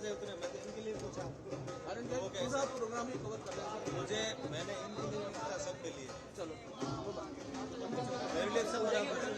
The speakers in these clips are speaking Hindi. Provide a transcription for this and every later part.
जाए उतने। मैं इनके लिए पूछा, पूरा प्रोग्राम ही कवर कर रहे हैं मुझे, मैंने इनके लिए पूछा, सबके लिए। चलो मेरे लिए सब बराबर है।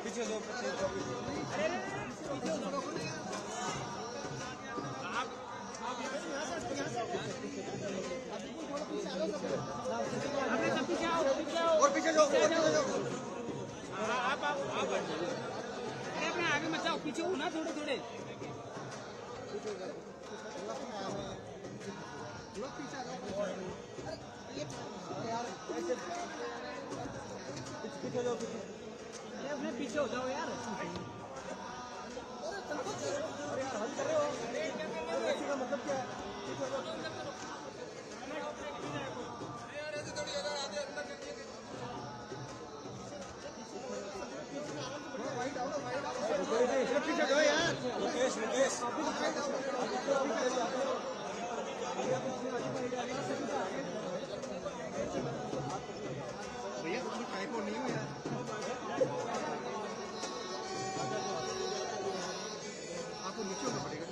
पीछे दो और पीछे जाओ आप अपने आगे मत जाओ, पीछे हो ना थोड़े थोड़े। पीछे दो अपने पीछे हो जाओ यार। अरे यार हल कर रहे हो, ऐसे का मतलब क्या है? पीछे जाओ यार। मुकेश भैया तुम टाइप नहीं हो यार। आपको नीचे होना पड़ेगा।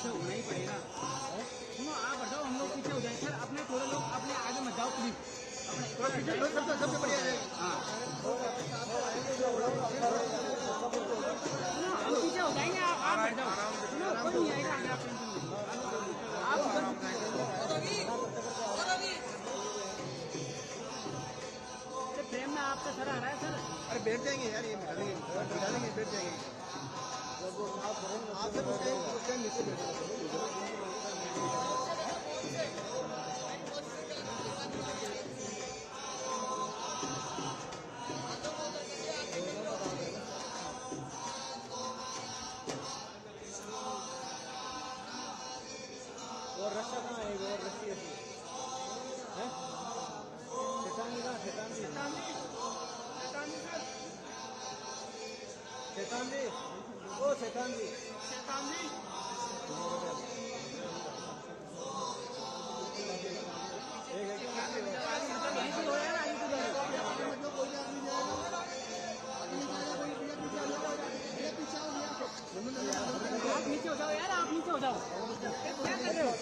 होना ही पड़ेगा। सुनो आप हटाओ, हम लोग पीछे हो जाए सर। अपने थोड़े लोग अपने आगे मत जाओ प्लीज। सबसे बढ़िया है। हाँ हम पीछे हो जाएंगे, आप हट जाओ। सुनो कोई नहीं आएगा आगे, आप टेंशन नहीं। आप प्रेम में आपका सर आ रहा है सर। अरे बैठ जाएंगे यार, ये बैठ जाएंगे। आपसे पूछते नीचे बैठे। और रस्सा कहाँ है? और रस्सी है शैतान जी, ओ शैतान जी, आप नीचे हो जाओ यार, आप नीचे हो जाओ। क्या कर रहे हो?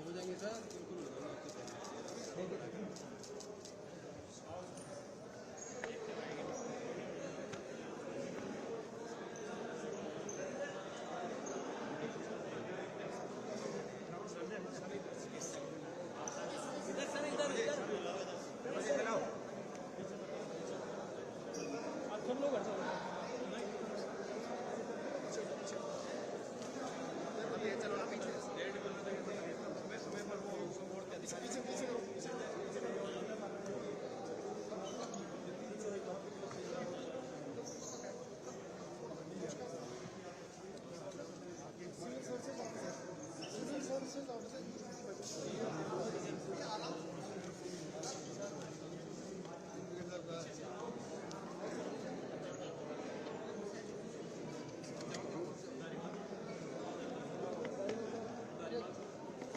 हो जाएंगे सर बिल्कुल। सब लोग चलो ना पीछे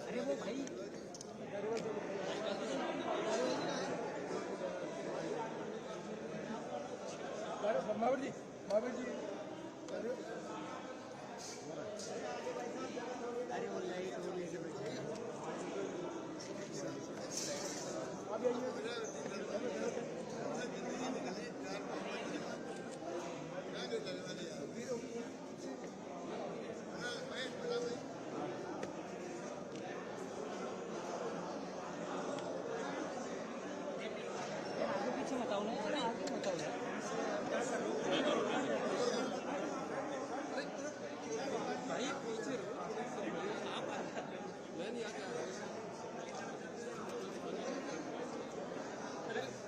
अरे वो भाई महावीर जी अरे वो लाइट वो लेके बैठे आगे पीछे बताओ ना यार, आगे बताओ यार। भाई पीछे आप मैं नहीं आता।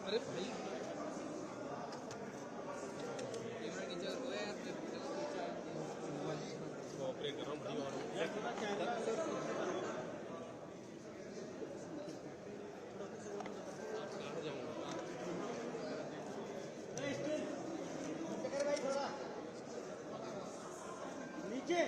अरे भाई ऑपरेट कर रहा हूँ नीचे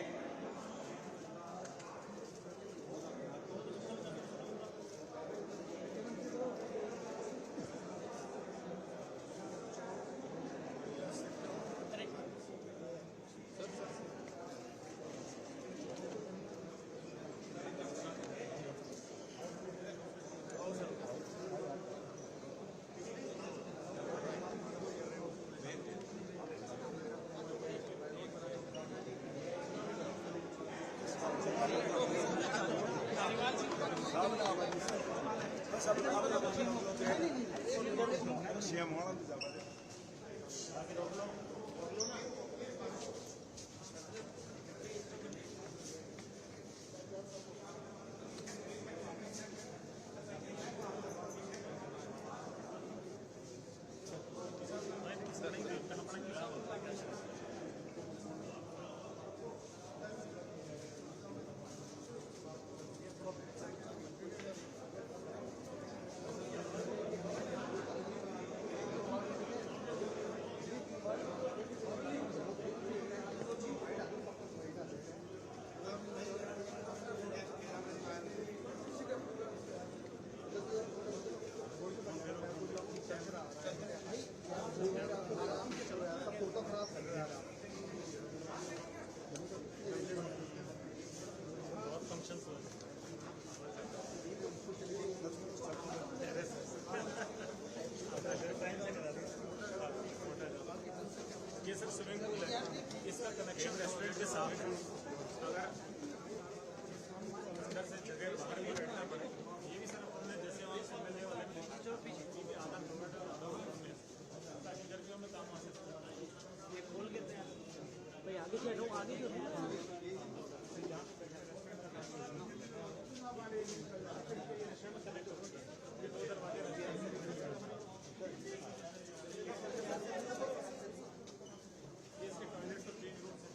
फोटो खराब कर रहा है बहुत फंक्शन ये सर स्विमिंग पूल है, इसका कनेक्शन रेस्टोरेंट के साथ है। अगर अंदर से जगह बाहर भी बैठना पड़े, ये भी सर अपने जैसे वहाँ मिलने वाले आधा किलोमीटर ताकि गर्मियों में काम आ सकते हैं। ये खोल लेते हैं भाई आगे चलो, आगे जो है ये दो दरवाजे रखे हैं। ये इसके टॉयलेट और चेंज रूम है।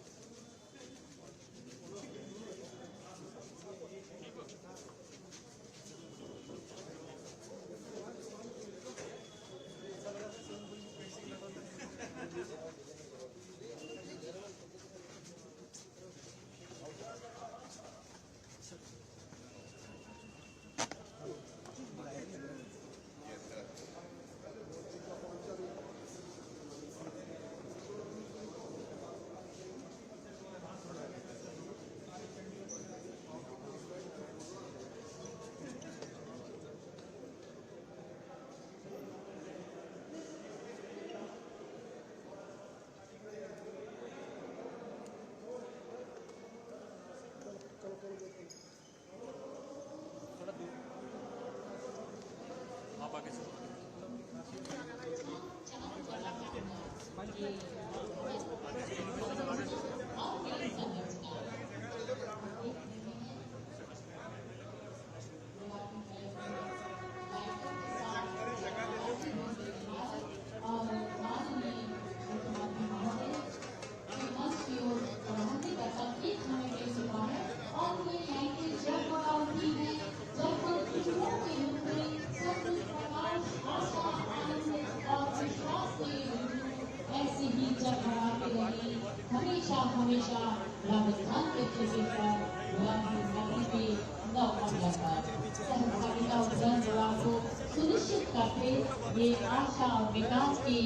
करते ये आशा और विकास की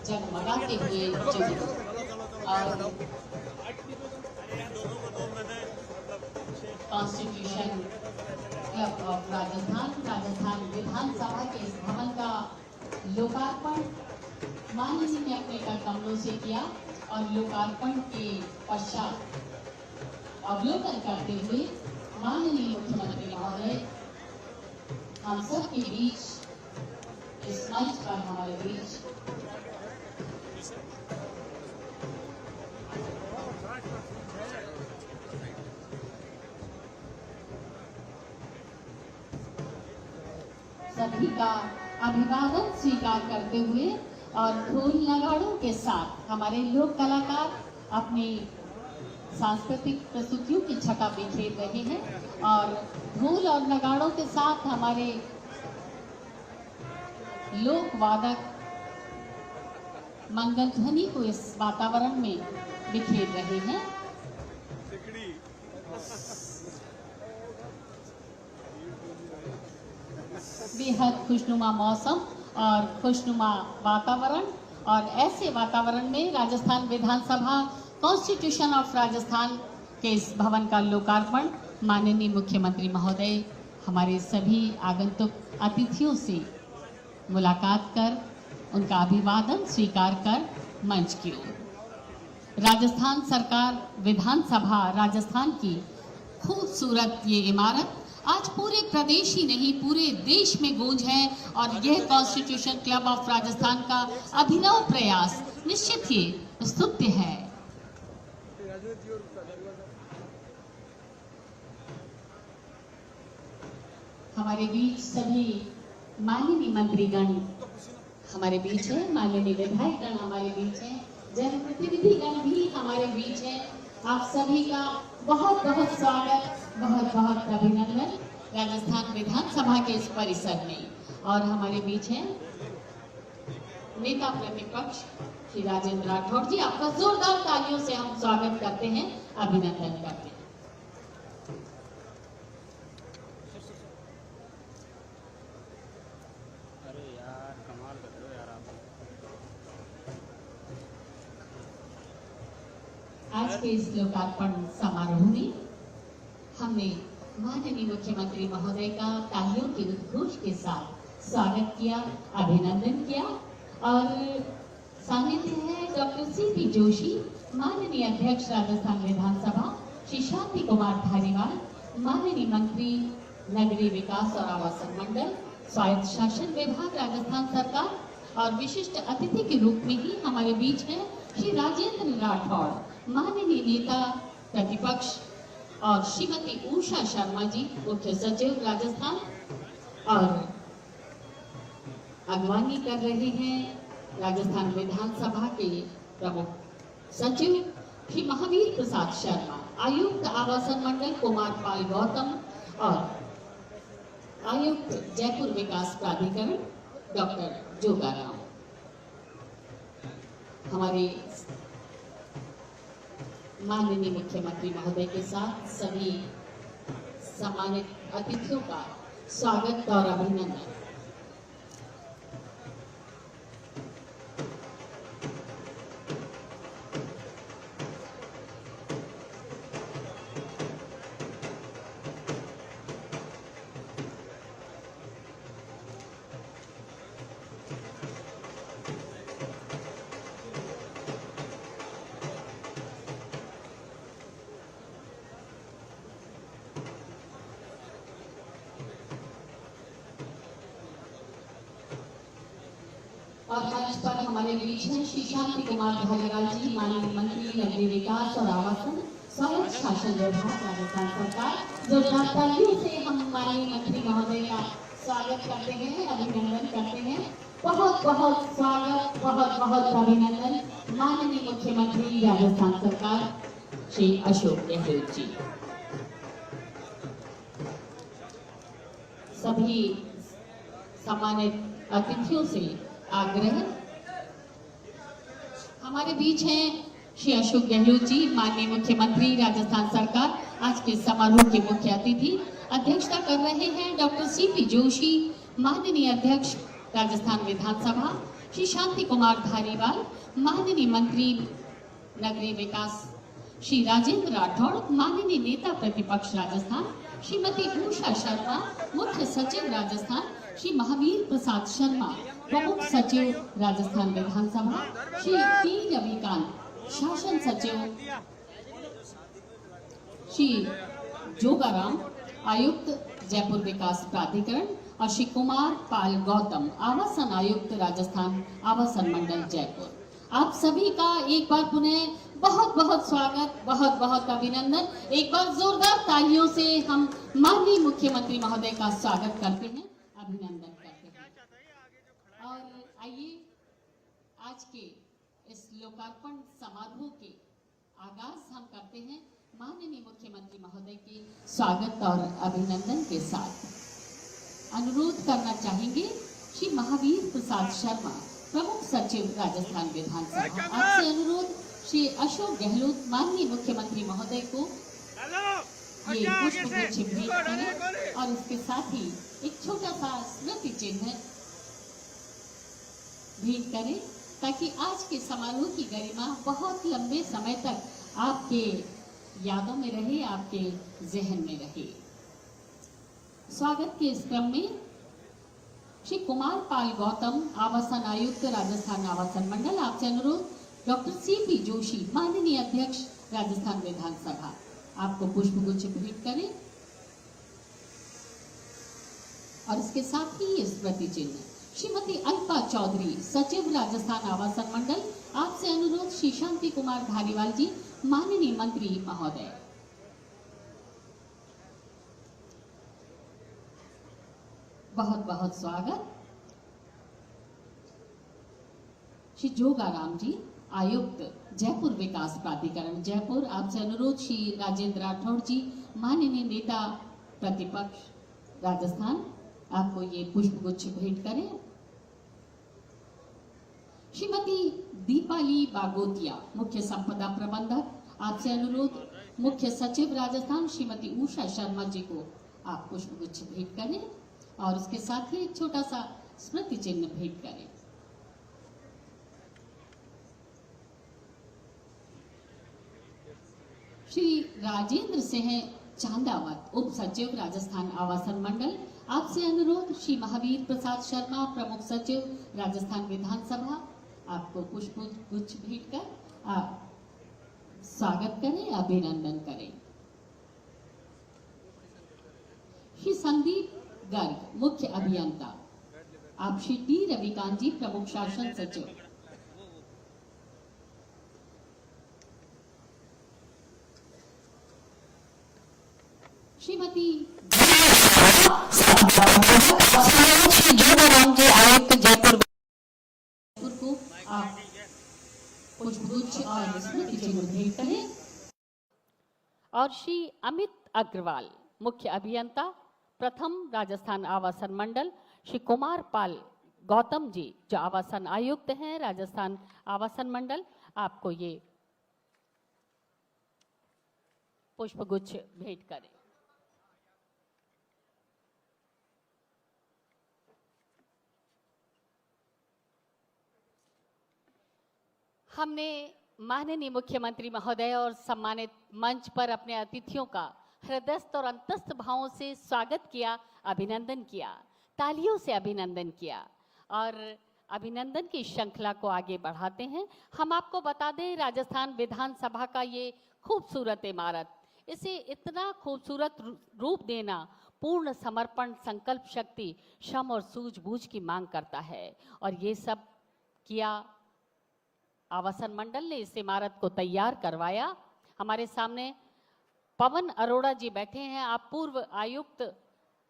जगमगाते हुए जुलूस और कॉन्स्टिट्यूशन क्लब ऑफ राजस्थान विधानसभा के इस भवन का लोकार्पण माननीय ने अपने कर कमलों से किया और लोकार्पण के पश्चात अवलोकन करते हुए माननीय मुख्यमंत्री महोदय हम सब के बीच इस मंच पर हमारे बीच सभी का अभिवादन स्वीकार करते हुए और ढोल नगाड़ों के साथ हमारे लोक कलाकार अपनी सांस्कृतिक प्रस्तुतियों की छटा बिखेर रहे हैं और ढोल और नगाड़ों के साथ हमारे लोक वादक मंगल ध्वनि को इस वातावरण में बिखेर रहे हैं। बेहद खुशनुमा मौसम और खुशनुमा वातावरण और ऐसे वातावरण में राजस्थान विधानसभा कॉन्स्टिट्यूशन ऑफ राजस्थान के इस भवन का लोकार्पण माननीय मुख्यमंत्री महोदय हमारे सभी आगंतुक अतिथियों से मुलाकात कर उनका अभिवादन स्वीकार कर मंच की ओर। राजस्थान सरकार विधानसभा राजस्थान की खूबसूरत ये इमारत आज पूरे प्रदेश ही नहीं पूरे देश में गूंज है और यह कॉन्स्टिट्यूशन क्लब ऑफ राजस्थान का अभिनव प्रयास निश्चित ही स्तुत्य है। हमारे बीच सभी माननीय मंत्रीगण हमारे बीच है, माननीय विधायकगण हमारे बीच है, जनप्रतिनिधिगण भी हमारे बीच है। आप सभी का बहुत बहुत स्वागत, बहुत बहुत अभिनंदन राजस्थान विधानसभा के इस परिसर में। और हमारे बीच है नेता प्रतिपक्ष श्री राजेंद्र राठौड़ जी, आपका जोरदार तालियों से हम स्वागत करते हैं, अभिनंदन करते हैं। आज के इस लोकार्पण समारोह में हमने माननीय मुख्यमंत्री महोदय का तालियों के उद्घोष के साथ स्वागत किया, अभिनंदन किया और सानिध्य है डॉक्टर सीपी जोशी, माननीय अध्यक्ष राजस्थान विधानसभा, श्री शांति कुमार धारीवाल, माननीय मंत्री नगरीय विकास और आवासन मंडल, स्वायत्त शासन विभाग राजस्थान सरकार और विशिष्ट अतिथि के रूप में ही हमारे बीच है श्री राजेंद्र राठौड़, माननीय नेता प्रतिपक्ष और श्रीमती उषा शर्मा जी, मुख्य सचिव राजस्थान और अगवानी कर रहे हैं राजस्थान विधानसभा के प्रमुख सचिव श्री महावीर प्रसाद शर्मा, आयुक्त आवासन मंडल कुमार पाल गौतम और आयुक्त जयपुर विकास प्राधिकरण डॉक्टर जोगाराम। हमारे माननीय मुख्यमंत्री महोदय के साथ सभी सम्मानित अतिथियों का स्वागत और अभिनंदन। और मंच पर हमारे बीच हैं श्री शांति कुमार धारीवाल जी, माननीय मंत्री नगरीय विकास और आवासन स्वायत्त शासन विभाग राजस्थान सरकार, जो तालियों से हम माननीय मंत्री महोदय का स्वागत करते हैं, अभिनंदन करते हैं। बहुत बहुत स्वागत, बहुत बहुत अभिनंदन माननीय मुख्यमंत्री राजस्थान सरकार श्री अशोक गहलोत जी। सभी सम्मानित अतिथियों से आग्रह, हमारे बीच हैं श्री अशोक गहलोत जी, माननीय मुख्यमंत्री राजस्थान सरकार। आज के समारोह के मुख्य अतिथि अध्यक्षता कर रहे हैं डॉक्टर सीपी जोशी, माननीय अध्यक्ष राजस्थान विधानसभा श्री शांति कुमार धारीवाल, माननीय मंत्री नगरीय विकास श्री राजेंद्र राठौड़, माननीय नेता प्रतिपक्ष राजस्थान श्रीमती उषा शर्मा, मुख्य सचिव राजस्थान श्री महावीर प्रसाद शर्मा, प्रमुख सचिव राजस्थान विधानसभा श्री टी रविकांत, शासन सचिव श्री जोगाराम, आयुक्त जयपुर विकास प्राधिकरण और श्री कुमार पाल गौतम, आवासन आयुक्त राजस्थान आवासन मंडल जयपुर। आप सभी का एक बार पुनः बहुत बहुत स्वागत, बहुत बहुत अभिनंदन। एक बार जोरदार तालियों से हम माननीय मुख्यमंत्री महोदय का स्वागत करते हैं, अभिनंदन करते हैं। और आइए आज के इस लोकार्पण समारोह के आगाज हम करते हैं माननीय मुख्यमंत्री महोदय के स्वागत और अभिनंदन के साथ। अनुरोध करना चाहेंगे श्री महावीर प्रसाद शर्मा, प्रमुख सचिव राजस्थान विधानसभा। आपसे अनुरोध श्री अशोक गहलोत, माननीय मुख्यमंत्री महोदय को ये पुष्पगुच्छ भेंट करें और इसके साथ ही एक छोटा सा स्मृति चिन्ह भेंट करें, ताकि आज के समारोह की गरिमा बहुत लंबे समय तक आपके यादों में रहे, आपके जहन में रहे। स्वागत के इस क्रम में श्री कुमार पाल गौतम, आवासन आयुक्त राजस्थान आवासन मंडल, आपसे अनुरोध डॉक्टर सीपी जोशी, माननीय अध्यक्ष राजस्थान विधानसभा, आपको पुष्पगुच्छ भेंट करें और इसके साथ ही स्मृति चिन्ह। श्रीमती अल्पा चौधरी, सचिव राजस्थान आवासन मंडल, आपसे अनुरोध श्री शांति कुमार धारीवाल जी, माननीय मंत्री महोदय। बहुत बहुत स्वागत। श्री जोगाराम जी, आयुक्त जयपुर विकास प्राधिकरण जयपुर, आपसे अनुरोध श्री राजेंद्र राठौड़ जी, माननीय नेता प्रतिपक्ष राजस्थान, आपको ये पुष्पगुच्छ भेंट करें। श्रीमती दीपाली बागोतिया, मुख्य संपदा प्रबंधक, आपसे अनुरोध मुख्य सचिव राजस्थान श्रीमती उषा शर्मा जी को आप पुष्पगुच्छ भेंट करें और उसके साथ ही एक छोटा सा स्मृति चिन्ह भेंट करें। श्री राजेंद्र सिंह चांदावत, उप सचिव राजस्थान आवासन मंडल, आपसे अनुरोध श्री महावीर प्रसाद शर्मा, प्रमुख सचिव राजस्थान विधानसभा, आपको पुष्पगुच्छ भेंट कर आप स्वागत करें, अभिनंदन करें। श्री संदीप गर्ग, मुख्य अभियंता, आप श्री टी रविकांत जी, प्रमुख शासन सचिव, श्रीमती जोगाराम जी, आयुक्त जयपुर को आप पुष्पगुच्छ और स्मृति चिन्ह भेंट करें। और श्री अमित अग्रवाल, मुख्य अभियंता प्रथम राजस्थान आवासन मंडल, श्री कुमार पाल गौतम जी, जो आवासन आयुक्त हैं राजस्थान आवासन मंडल, आपको ये पुष्पगुच्छ भेंट करें। हमने माननीय मुख्यमंत्री महोदय और सम्मानित मंच पर अपने अतिथियों का हृदयस्थ और अंतस्थ भावों से स्वागत किया, अभिनंदन किया, तालियों से अभिनंदन किया और अभिनंदन की श्रृंखला को आगे बढ़ाते हैं। हम आपको बता दें, राजस्थान विधानसभा का ये खूबसूरत इमारत, इसे इतना खूबसूरत रूप देना पूर्ण समर्पण, संकल्प शक्ति, श्रम और सूझबूझ की मांग करता है और ये सब किया आवासन मंडल ने, इस इमारत को तैयार करवाया। हमारे सामने पवन अरोड़ा जी बैठे हैं, आप पूर्व आयुक्त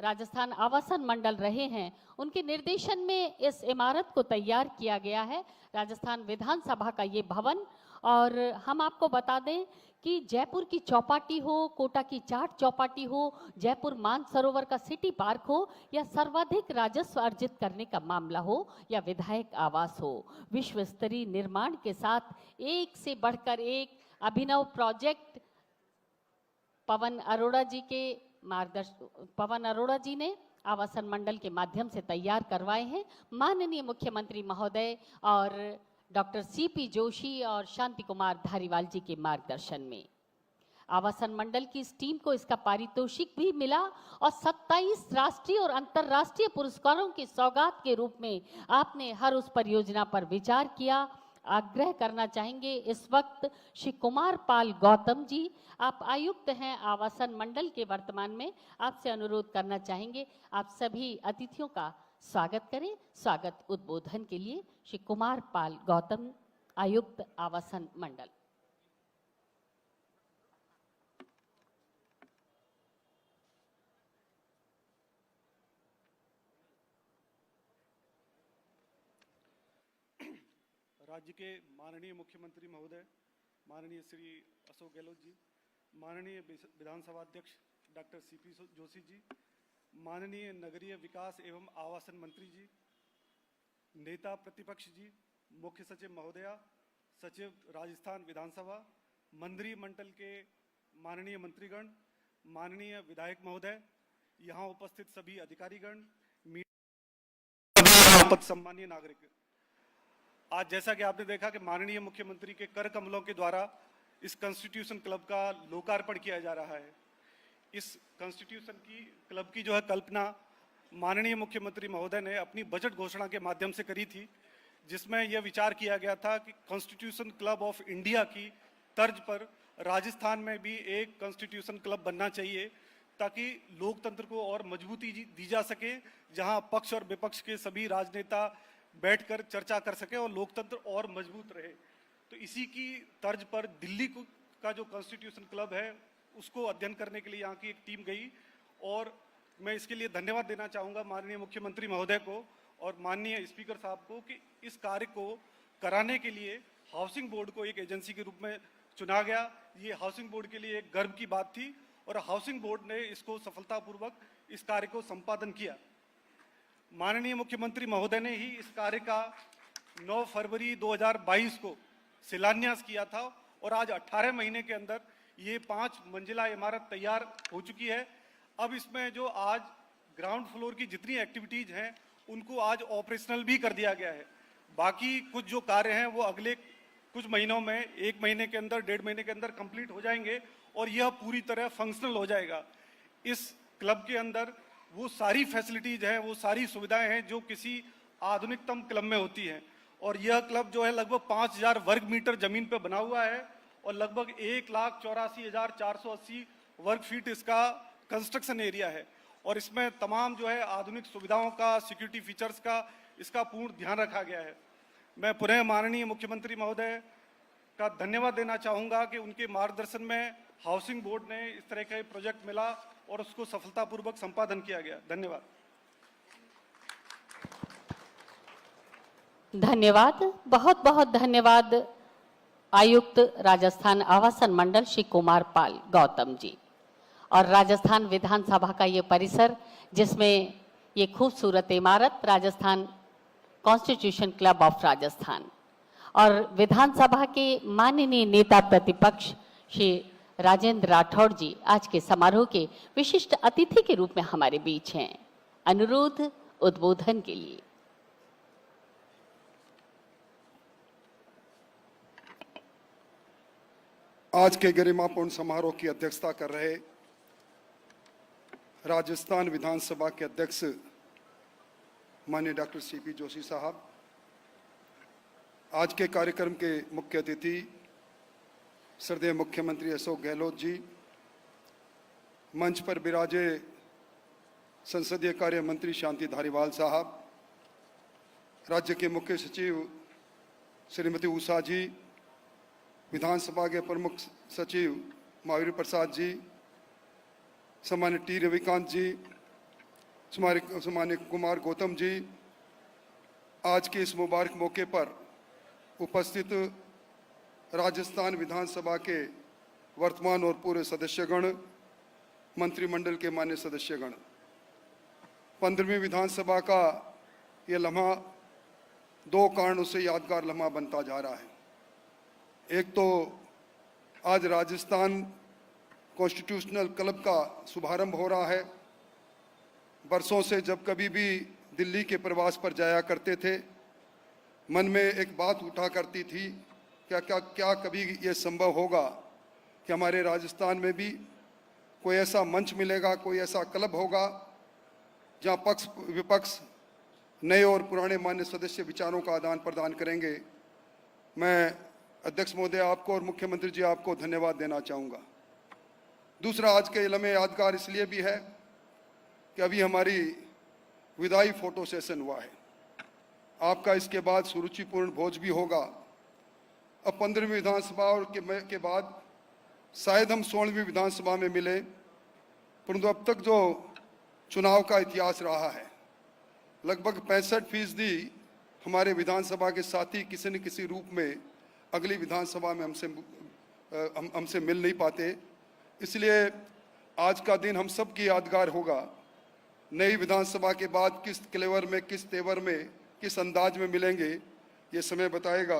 राजस्थान आवासन मंडल रहे हैं, उनके निर्देशन में इस इमारत को तैयार किया गया है राजस्थान विधानसभा का ये भवन। और हम आपको बता दें कि जयपुर की चौपाटी हो, कोटा की चाट चौपाटी हो, जयपुर मानसरोवर का सिटी पार्क हो या सर्वाधिक राजस्व अर्जित करने का मामला हो या विधायक आवास हो, विश्व स्तरीय निर्माण के साथ एक से बढ़कर एक अभिनव प्रोजेक्ट पवन अरोड़ा जी ने आवासन मंडल के माध्यम से तैयार करवाए हैं माननीय मुख्यमंत्री महोदय और डॉक्टर सीपी जोशी और शांति कुमार धारीवाल जी के मार्गदर्शन में। आवासन मंडल की इस टीम को इसका पारितोषिक भी मिला और 27 राष्ट्रीय और अंतर्राष्ट्रीय पुरस्कारों की सौगात के रूप में आपने हर उस परियोजना पर विचार किया। आग्रह करना चाहेंगे इस वक्त श्री कुमार पाल गौतम जी, आप आयुक्त हैं आवासन मंडल के वर्तमान में, आपसे अनुरोध करना चाहेंगे आप सभी अतिथियों का स्वागत करें। स्वागत उद्बोधन के लिए श्री कुमार पाल गौतम, आयुक्त आवासन मंडल। राज्य के माननीय मुख्यमंत्री महोदय माननीय श्री अशोक गहलोत जी, माननीय विधानसभा अध्यक्ष डॉक्टर सीपी जोशी जी, माननीय नगरीय विकास एवं आवासन मंत्री जी, नेता प्रतिपक्ष जी, मुख्य सचिव महोदया, सचिव राजस्थान विधानसभा, मंत्री मंडल के माननीय मंत्रीगण, माननीय विधायक महोदय, यहाँ उपस्थित सभी अधिकारीगण, मीडिया, सम्मानीय नागरिक। आज जैसा कि आपने देखा कि माननीय मुख्यमंत्री के कर कमलों के द्वारा इस कॉन्स्टिट्यूशन क्लब का लोकार्पण किया जा रहा है। इस कॉन्स्टिट्यूशन की क्लब की जो है कल्पना माननीय मुख्यमंत्री महोदय ने अपनी बजट घोषणा के माध्यम से करी थी, जिसमें यह विचार किया गया था कि कॉन्स्टिट्यूशन क्लब ऑफ इंडिया की तर्ज पर राजस्थान में भी एक कॉन्स्टिट्यूशन क्लब बनना चाहिए, ताकि लोकतंत्र को और मजबूती दी जा सके, जहां पक्ष और विपक्ष के सभी राजनेता बैठकर चर्चा कर सके और लोकतंत्र और मजबूत रहे। तो इसी की तर्ज पर दिल्ली का जो कॉन्स्टिट्यूशन क्लब है उसको अध्ययन करने के लिए यहाँ की एक टीम गई, और मैं इसके लिए धन्यवाद देना चाहूँगा माननीय मुख्यमंत्री महोदय को और माननीय स्पीकर साहब को कि इस कार्य को कराने के लिए हाउसिंग बोर्ड को एक एजेंसी के रूप में चुना गया। ये हाउसिंग बोर्ड के लिए एक गर्व की बात थी और हाउसिंग बोर्ड ने इसको सफलतापूर्वक इस कार्य को संपादन किया। माननीय मुख्यमंत्री महोदय ने ही इस कार्य का 9 फरवरी 2022 को शिलान्यास किया था और आज 18 महीने के अंदर ये 5 मंजिला इमारत तैयार हो चुकी है। अब इसमें जो आज ग्राउंड फ्लोर की जितनी एक्टिविटीज हैं उनको आज ऑपरेशनल भी कर दिया गया है। बाकी कुछ जो कार्य हैं वो अगले कुछ महीनों में, 1 महीने के अंदर, 1.5 महीने के अंदर कंप्लीट हो जाएंगे और यह पूरी तरह फंक्शनल हो जाएगा। इस क्लब के अंदर वो सारी फैसिलिटीज हैं, वो सारी सुविधाएं हैं जो किसी आधुनिकतम क्लब में होती हैं। और यह क्लब जो है लगभग 5000 वर्ग मीटर जमीन पर बना हुआ है और लगभग 1,84,480 वर्ग फीट इसका कंस्ट्रक्शन एरिया है। और इसमें तमाम जो है आधुनिक सुविधाओं का, सिक्योरिटी फीचर्स का, इसका पूर्ण ध्यान रखा गया है। मैं पुनः माननीय मुख्यमंत्री महोदय का धन्यवाद देना चाहूँगा कि उनके मार्गदर्शन में हाउसिंग बोर्ड ने इस तरह का प्रोजेक्ट मिला और उसको सफलतापूर्वक संपादन किया गया। धन्यवाद। धन्यवाद, बहुत बहुत धन्यवाद आयुक्त राजस्थान आवासन मंडल श्री कुमार पाल गौतम जी। और राजस्थान विधानसभा का ये परिसर, जिसमें ये खूबसूरत इमारत Rajasthan constitution club of Rajasthan और विधानसभा के माननीय नेता प्रतिपक्ष श्री राजेंद्र राठौड़ जी आज के समारोह के विशिष्ट अतिथि के रूप में हमारे बीच हैं। अनुरोध उद्बोधन के लिए। आज के गरिमापूर्ण समारोह की अध्यक्षता कर रहे राजस्थान विधानसभा के अध्यक्ष माननीय डॉक्टर सीपी जोशी साहब, आज के कार्यक्रम के मुख्य अतिथि श्रद्धेय मुख्यमंत्री अशोक गहलोत जी, मंच पर विराजे संसदीय कार्य मंत्री शांति धारीवाल साहब, राज्य के मुख्य सचिव श्रीमती उषा जी, विधानसभा के प्रमुख सचिव महावीर प्रसाद जी, सम्मानित टी रविकांत जी, सम्मानित कुमार गौतम जी, आज के इस मुबारक मौके पर उपस्थित राजस्थान विधानसभा के वर्तमान और पूर्व सदस्यगण, मंत्रिमंडल के मान्य सदस्यगण, 15वीं विधानसभा का ये लम्हा 2 कारणों से यादगार लम्हा बनता जा रहा है। एक तो आज राजस्थान कॉन्स्टिट्यूशनल क्लब का शुभारंभ हो रहा है। बरसों से जब कभी भी दिल्ली के प्रवास पर जाया करते थे, मन में एक बात उठा करती थी, क्या कभी ये संभव होगा कि हमारे राजस्थान में भी कोई ऐसा मंच मिलेगा, कोई ऐसा क्लब होगा जहां पक्ष विपक्ष, नए और पुराने मान्य सदस्य विचारों का आदान प्रदान करेंगे। मैं अध्यक्ष महोदय आपको और मुख्यमंत्री जी आपको धन्यवाद देना चाहूँगा। दूसरा, आज के लम्हे यादगार इसलिए भी है कि अभी हमारी विदाई फोटो सेशन हुआ है। आपका इसके बाद सुरुचिपूर्ण भोज भी होगा। अब 15वीं विधानसभा और के बाद शायद हम 16वीं विधानसभा में मिले, परंतु अब तक जो चुनाव का इतिहास रहा है, लगभग 65% हमारे विधानसभा के साथी किसी न किसी रूप में अगली विधानसभा में हमसे मिल नहीं पाते। इसलिए आज का दिन हम सब की यादगार होगा। नई विधानसभा के बाद किस क्लेवर में, किस तेवर में, किस अंदाज में मिलेंगे, ये समय बताएगा।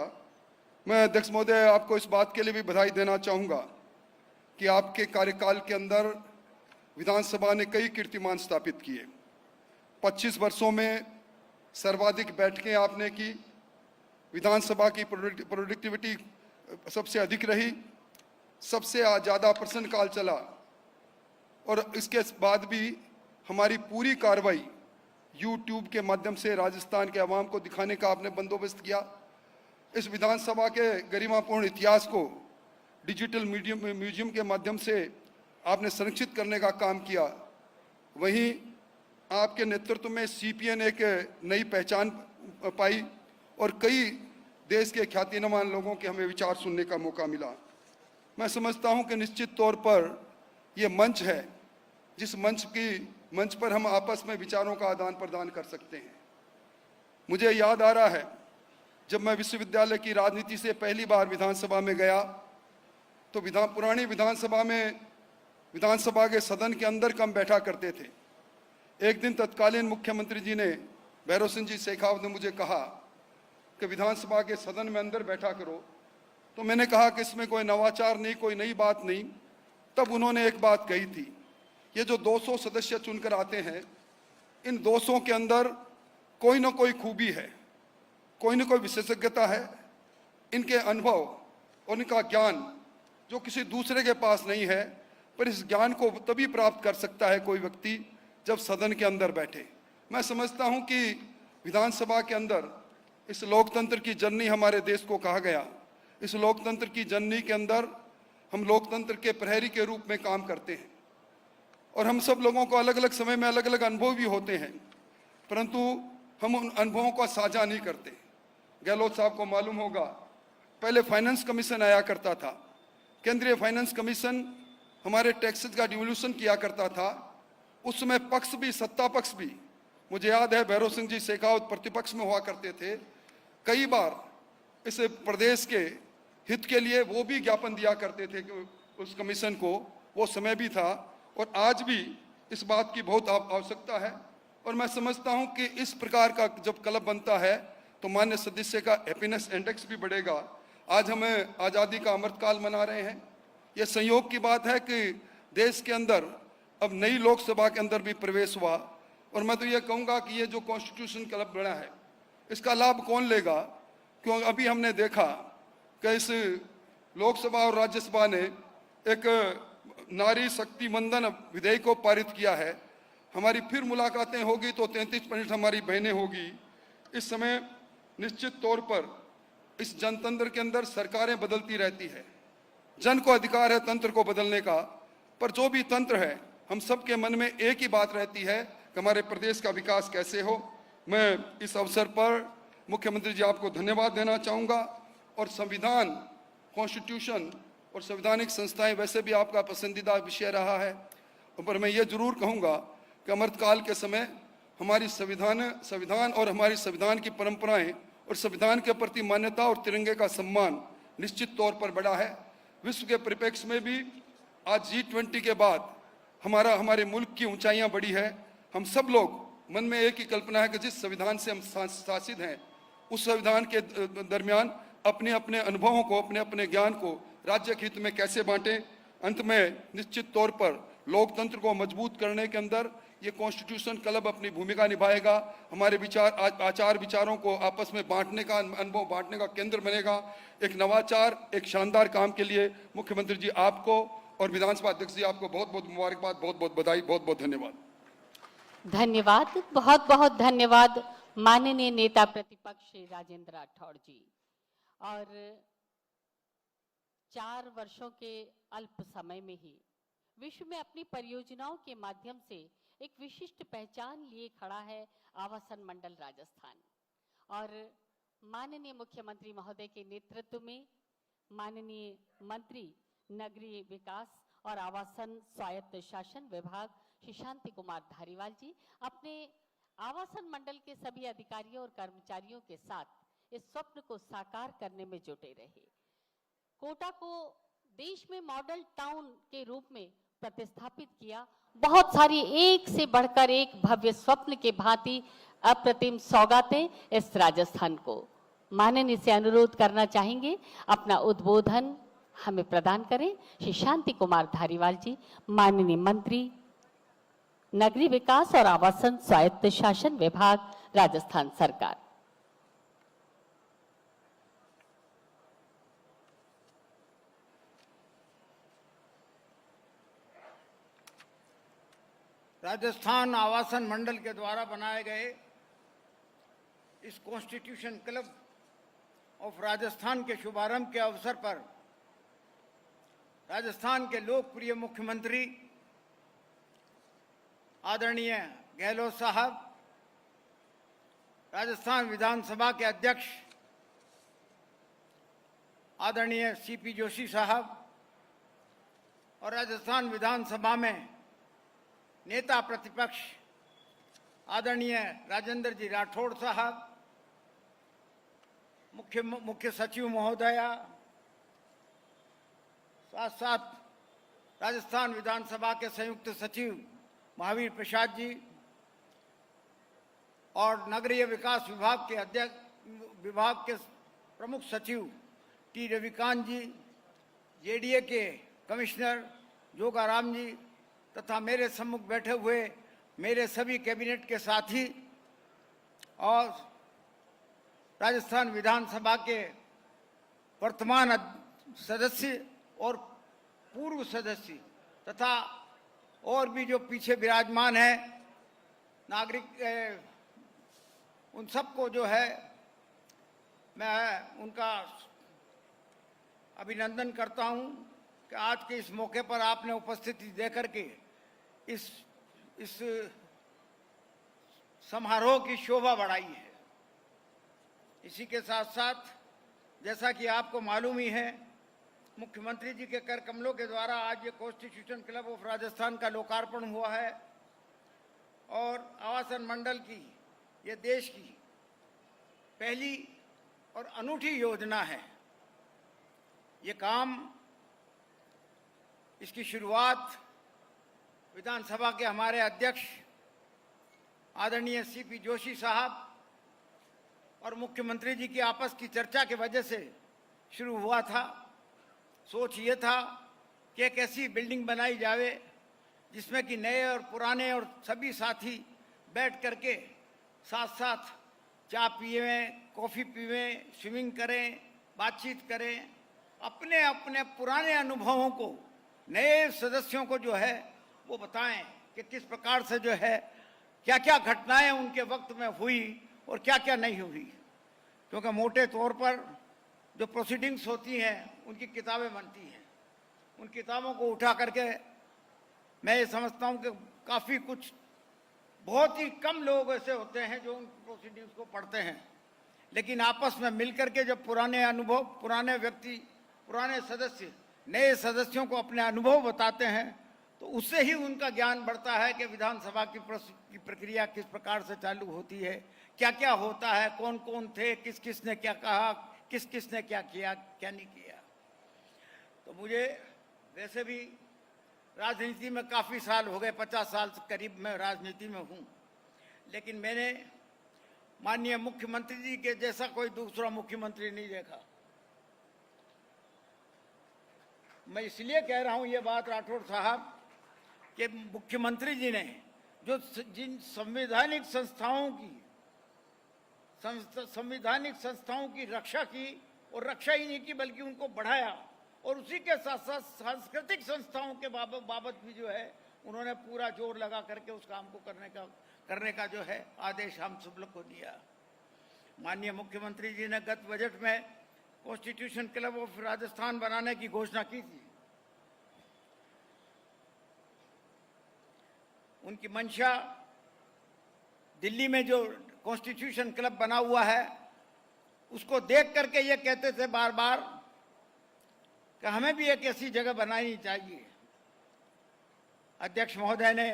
मैं अध्यक्ष महोदय आपको इस बात के लिए भी बधाई देना चाहूँगा कि आपके कार्यकाल के अंदर विधानसभा ने कई कीर्तिमान स्थापित किए। 25 वर्षों में सर्वाधिक बैठकें आपने की, विधानसभा की प्रोडक्टिविटी सबसे अधिक रही, सबसे ज़्यादा प्रश्नकाल चला, और इसके बाद भी हमारी पूरी कार्रवाई यूट्यूब के माध्यम से राजस्थान के आवाम को दिखाने का आपने बंदोबस्त किया। इस विधानसभा के गरिमापूर्ण इतिहास को डिजिटल म्यूजियम के माध्यम से आपने संरक्षित करने का काम किया। वहीं आपके नेतृत्व में सीपीएन एक नई पहचान पाई और कई देश के ख्यातिनाम लोगों के हमें विचार सुनने का मौका मिला। मैं समझता हूं कि निश्चित तौर पर ये मंच है जिस मंच पर हम आपस में विचारों का आदान प्रदान कर सकते हैं। मुझे याद आ रहा है, जब मैं विश्वविद्यालय की राजनीति से पहली बार विधानसभा में गया तो पुरानी विधानसभा में विधानसभा के सदन के अंदर कम बैठा करते थे। एक दिन तत्कालीन मुख्यमंत्री जी ने, भैरव सिंह जी शेखावत ने मुझे कहा कि विधानसभा के सदन में अंदर बैठा करो। तो मैंने कहा कि इसमें कोई नवाचार नहीं, कोई नई बात नहीं। तब उन्होंने एक बात कही थी, ये जो 200 सदस्य चुनकर आते हैं, इन 200 के अंदर कोई ना कोई खूबी है, कोई ना कोई विशेषज्ञता है। इनके अनुभव और इनका ज्ञान जो किसी दूसरे के पास नहीं है, पर इस ज्ञान को तभी प्राप्त कर सकता है कोई व्यक्ति जब सदन के अंदर बैठे। मैं समझता हूं कि विधानसभा के अंदर इस लोकतंत्र की जननी हमारे देश को कहा गया। इस लोकतंत्र की जननी के अंदर हम लोकतंत्र के प्रहरी के रूप में काम करते हैं और हम सब लोगों को अलग अलग समय में अलग अलग अनुभव भी होते हैं, परंतु हम उन अनुभवों को साझा नहीं करते। गहलोत साहब को मालूम होगा, पहले फाइनेंस कमीशन आया करता था। केंद्रीय फाइनेंस कमीशन हमारे टैक्सेस का डिवोल्यूशन किया करता था। उस समय पक्ष भी, सत्ता पक्ष भी, मुझे याद है भैरव सिंह जी शेखावत प्रतिपक्ष में हुआ करते थे। कई बार इस प्रदेश के हित के लिए वो भी ज्ञापन दिया करते थे कि उस कमीशन को, वो समय भी था और आज भी इस बात की बहुत आवश्यकता है। और मैं समझता हूं कि इस प्रकार का जब क्लब बनता है तो मान्य सदस्य का हैप्पीनेस इंडेक्स भी बढ़ेगा। आज हमें आज़ादी का अमृतकाल मना रहे हैं। ये संयोग की बात है कि देश के अंदर अब नई लोकसभा के अंदर भी प्रवेश हुआ, और मैं तो ये कहूँगा कि ये जो कॉन्स्टिट्यूशन क्लब बना है, इसका लाभ कौन लेगा? क्योंकि अभी हमने देखा कि इस लोकसभा और राज्यसभा ने एक नारी शक्ति वंदन विधेयक को पारित किया है। हमारी फिर मुलाकातें होगी तो 33% हमारी बहनें होगी। इस समय निश्चित तौर पर इस जनतंत्र के अंदर सरकारें बदलती रहती है, जन को अधिकार है तंत्र को बदलने का, पर जो भी तंत्र है हम सबके मन में एक ही बात रहती है कि हमारे प्रदेश का विकास कैसे हो। मैं इस अवसर पर मुख्यमंत्री जी आपको धन्यवाद देना चाहूँगा। और संविधान, कॉन्स्टिट्यूशन और संवैधानिक संस्थाएं वैसे भी आपका पसंदीदा विषय रहा है, पर मैं ये जरूर कहूँगा कि अमृतकाल के समय हमारी संविधान और हमारी संविधान की परंपराएं और संविधान के प्रति मान्यता और तिरंगे का सम्मान निश्चित तौर पर बढ़ा है। विश्व के परिप्रेक्ष्य में भी आज G20 के बाद हमारे मुल्क की ऊंचाइयां बढ़ी है। हम सब लोग मन में एक ही कल्पना है कि जिस संविधान से हम शासित हैं, उस संविधान के दरमियान अपने अपने अनुभवों को, अपने अपने ज्ञान को राज्य के हित में कैसे बांटें। अंत में निश्चित तौर पर लोकतंत्र को मजबूत करने के अंदर ये कॉन्स्टिट्यूशन क्लब अपनी भूमिका निभाएगा। हमारे आचार विचारों को आपस में बांटने का, अनुभव बांटने का केंद्र बनेगा। एक नवाचार, एक शानदार काम के लिए मुख्यमंत्री जी आपको और विधानसभा अध्यक्ष जी आपको बहुत बहुत मुबारकबाद, बहुत बहुत बधाई, बहुत बहुत धन्यवाद। धन्यवाद, बहुत बहुत धन्यवाद माननीय नेता प्रतिपक्ष श्री राजेंद्र राठौड़ जी। और 4 वर्षों के अल्प समय में ही विश्व में अपनी परियोजनाओं के माध्यम से एक विशिष्ट पहचान लिए खड़ा है आवासन मंडल राजस्थान। और माननीय मुख्यमंत्री महोदय के नेतृत्व में माननीय मंत्री नगरीय विकास और आवासन स्वायत्त शासन विभाग श्री शांति कुमार धारीवाल जी अपने आवासन मंडल के सभी अधिकारियों और कर्मचारियों के साथ इस स्वप्न को साकार करने में जुटे रहे। कोटा को देश में मॉडल टाउन के रूप में प्रतिस्थापित किया। बहुत सारी एक से बढ़कर एक भव्य स्वप्न के भांति अप्रतिम सौगातें इस राजस्थान को। माननीय से अनुरोध करना चाहेंगे अपना उद्बोधन हमें प्रदान करें श्री शांति कुमार धारीवाल जी, माननीय मंत्री नगरीय विकास और आवासन स्वायत्त शासन विभाग राजस्थान सरकार। राजस्थान आवासन मंडल के द्वारा बनाए गए इस कॉन्स्टिट्यूशन क्लब ऑफ राजस्थान के शुभारंभ के अवसर पर राजस्थान के लोकप्रिय मुख्यमंत्री आदरणीय गहलोत साहब, राजस्थान विधानसभा के अध्यक्ष आदरणीय सीपी जोशी साहब और राजस्थान विधानसभा में नेता प्रतिपक्ष आदरणीय राजेंद्र जी राठौड़ साहब, मुख्य सचिव महोदया, साथ साथ राजस्थान विधानसभा के संयुक्त सचिव महावीर प्रसाद जी और नगरीय विकास विभाग के प्रमुख सचिव टी रविकांत जी, जेडीए के कमिश्नर जोगाराम जी तथा मेरे सम्मुख बैठे हुए मेरे सभी कैबिनेट के साथी और राजस्थान विधानसभा के वर्तमान सदस्य और पूर्व सदस्य तथा और भी जो पीछे विराजमान है नागरिक, उन सबको जो है मैं उनका अभिनंदन करता हूं कि आज के इस मौके पर आपने उपस्थिति देकर के इस समारोह की शोभा बढ़ाई है। इसी के साथ साथ जैसा कि आपको मालूम ही है, मुख्यमंत्री जी के कर कमलों के द्वारा आज ये कॉन्स्टिट्यूशन क्लब ऑफ राजस्थान का लोकार्पण हुआ है और आवासन मंडल की ये देश की पहली और अनूठी योजना है। ये काम, इसकी शुरुआत विधानसभा के हमारे अध्यक्ष आदरणीय सीपी जोशी साहब और मुख्यमंत्री जी की आपस की चर्चा की वजह से शुरू हुआ था। सोच ये था कि एक ऐसी बिल्डिंग बनाई जावे जिसमें कि नए और पुराने और सभी साथी बैठ करके साथ साथ चाय पिएं, कॉफ़ी पिएं, स्विमिंग करें, बातचीत करें, अपने अपने पुराने अनुभवों को नए सदस्यों को जो है वो बताएं कि किस प्रकार से जो है क्या क्या घटनाएं उनके वक्त में हुई और क्या क्या नहीं हुई। क्योंकि मोटे तौर पर जो प्रोसीडिंग्स होती हैं उनकी किताबें बनती हैं, उन किताबों को उठा करके मैं ये समझता हूँ कि काफ़ी कुछ, बहुत ही कम लोग ऐसे होते हैं जो उन प्रोसीडिंग्स को पढ़ते हैं, लेकिन आपस में मिलकर के जब पुराने अनुभव, पुराने व्यक्ति, पुराने सदस्य नए सदस्यों को अपने अनुभव बताते हैं तो उससे ही उनका ज्ञान बढ़ता है कि विधानसभा की प्रक्रिया किस प्रकार से चालू होती है, क्या क्या होता है, कौन कौन थे, किस किस ने क्या कहा, किस किस ने क्या किया, क्या नहीं किया। तो मुझे वैसे भी राजनीति में काफ़ी साल हो गए, 50 साल से करीब मैं राजनीति में हूँ, लेकिन मैंने माननीय मुख्यमंत्री जी के जैसा कोई दूसरा मुख्यमंत्री नहीं देखा। मैं इसलिए कह रहा हूँ ये बात राठौड़ साहब कि मुख्यमंत्री जी ने जो जिन संवैधानिक संस्थाओं की रक्षा की, और रक्षा ही नहीं की बल्कि उनको बढ़ाया, और उसी के साथ साथ सांस्कृतिक संस्थाओं के बाबत भी जो है उन्होंने पूरा जोर लगा करके उस काम को करने का जो है आदेश हम सब लोग को दिया। माननीय मुख्यमंत्री जी ने गत बजट में कॉन्स्टिट्यूशन क्लब ऑफ राजस्थान बनाने की घोषणा की थी। उनकी मंशा दिल्ली में जो कॉन्स्टिट्यूशन क्लब बना हुआ है उसको देख करके ये कहते थे बार बार कि हमें भी एक ऐसी जगह बनानी चाहिए। अध्यक्ष महोदय ने,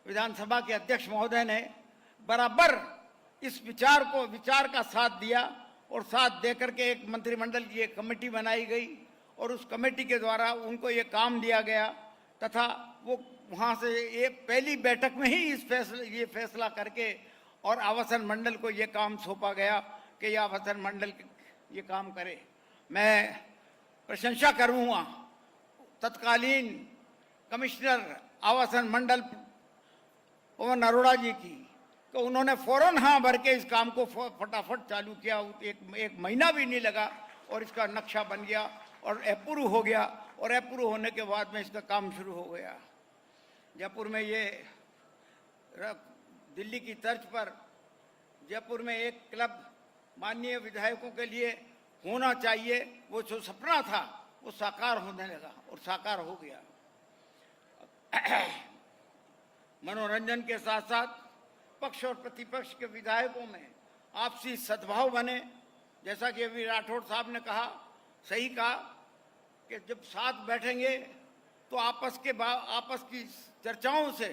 विधानसभा के अध्यक्ष महोदय ने बराबर इस विचार का साथ दिया, और साथ देकर के एक मंत्रिमंडल की एक कमेटी बनाई गई, और उस कमेटी के द्वारा उनको ये काम दिया गया, तथा वो वहाँ से ये पहली बैठक में ही ये फैसला करके और आवासन मंडल को ये काम सौंपा गया कि ये आवासन मंडल ये काम करे। मैं प्रशंसा करूँगा तत्कालीन कमिश्नर आवासन मंडल पवन अरोड़ा जी की, तो उन्होंने फौरन हाँ भर के इस काम को फटाफट चालू किया। एक महीना भी नहीं लगा और इसका नक्शा बन गया और अप्रूव हो गया, और अप्रूव होने के बाद में इसका काम शुरू हो गया। जयपुर में ये दिल्ली की तर्ज पर जयपुर में एक क्लब माननीय विधायकों के लिए होना चाहिए, वो जो सपना था वो साकार होने लगा और साकार हो गया। मनोरंजन के साथ साथ पक्ष और प्रतिपक्ष के विधायकों में आपसी सद्भाव बने। जैसा कि अभी राठौड़ साहब ने कहा, सही कहा कि जब साथ बैठेंगे तो आपस की चर्चाओं से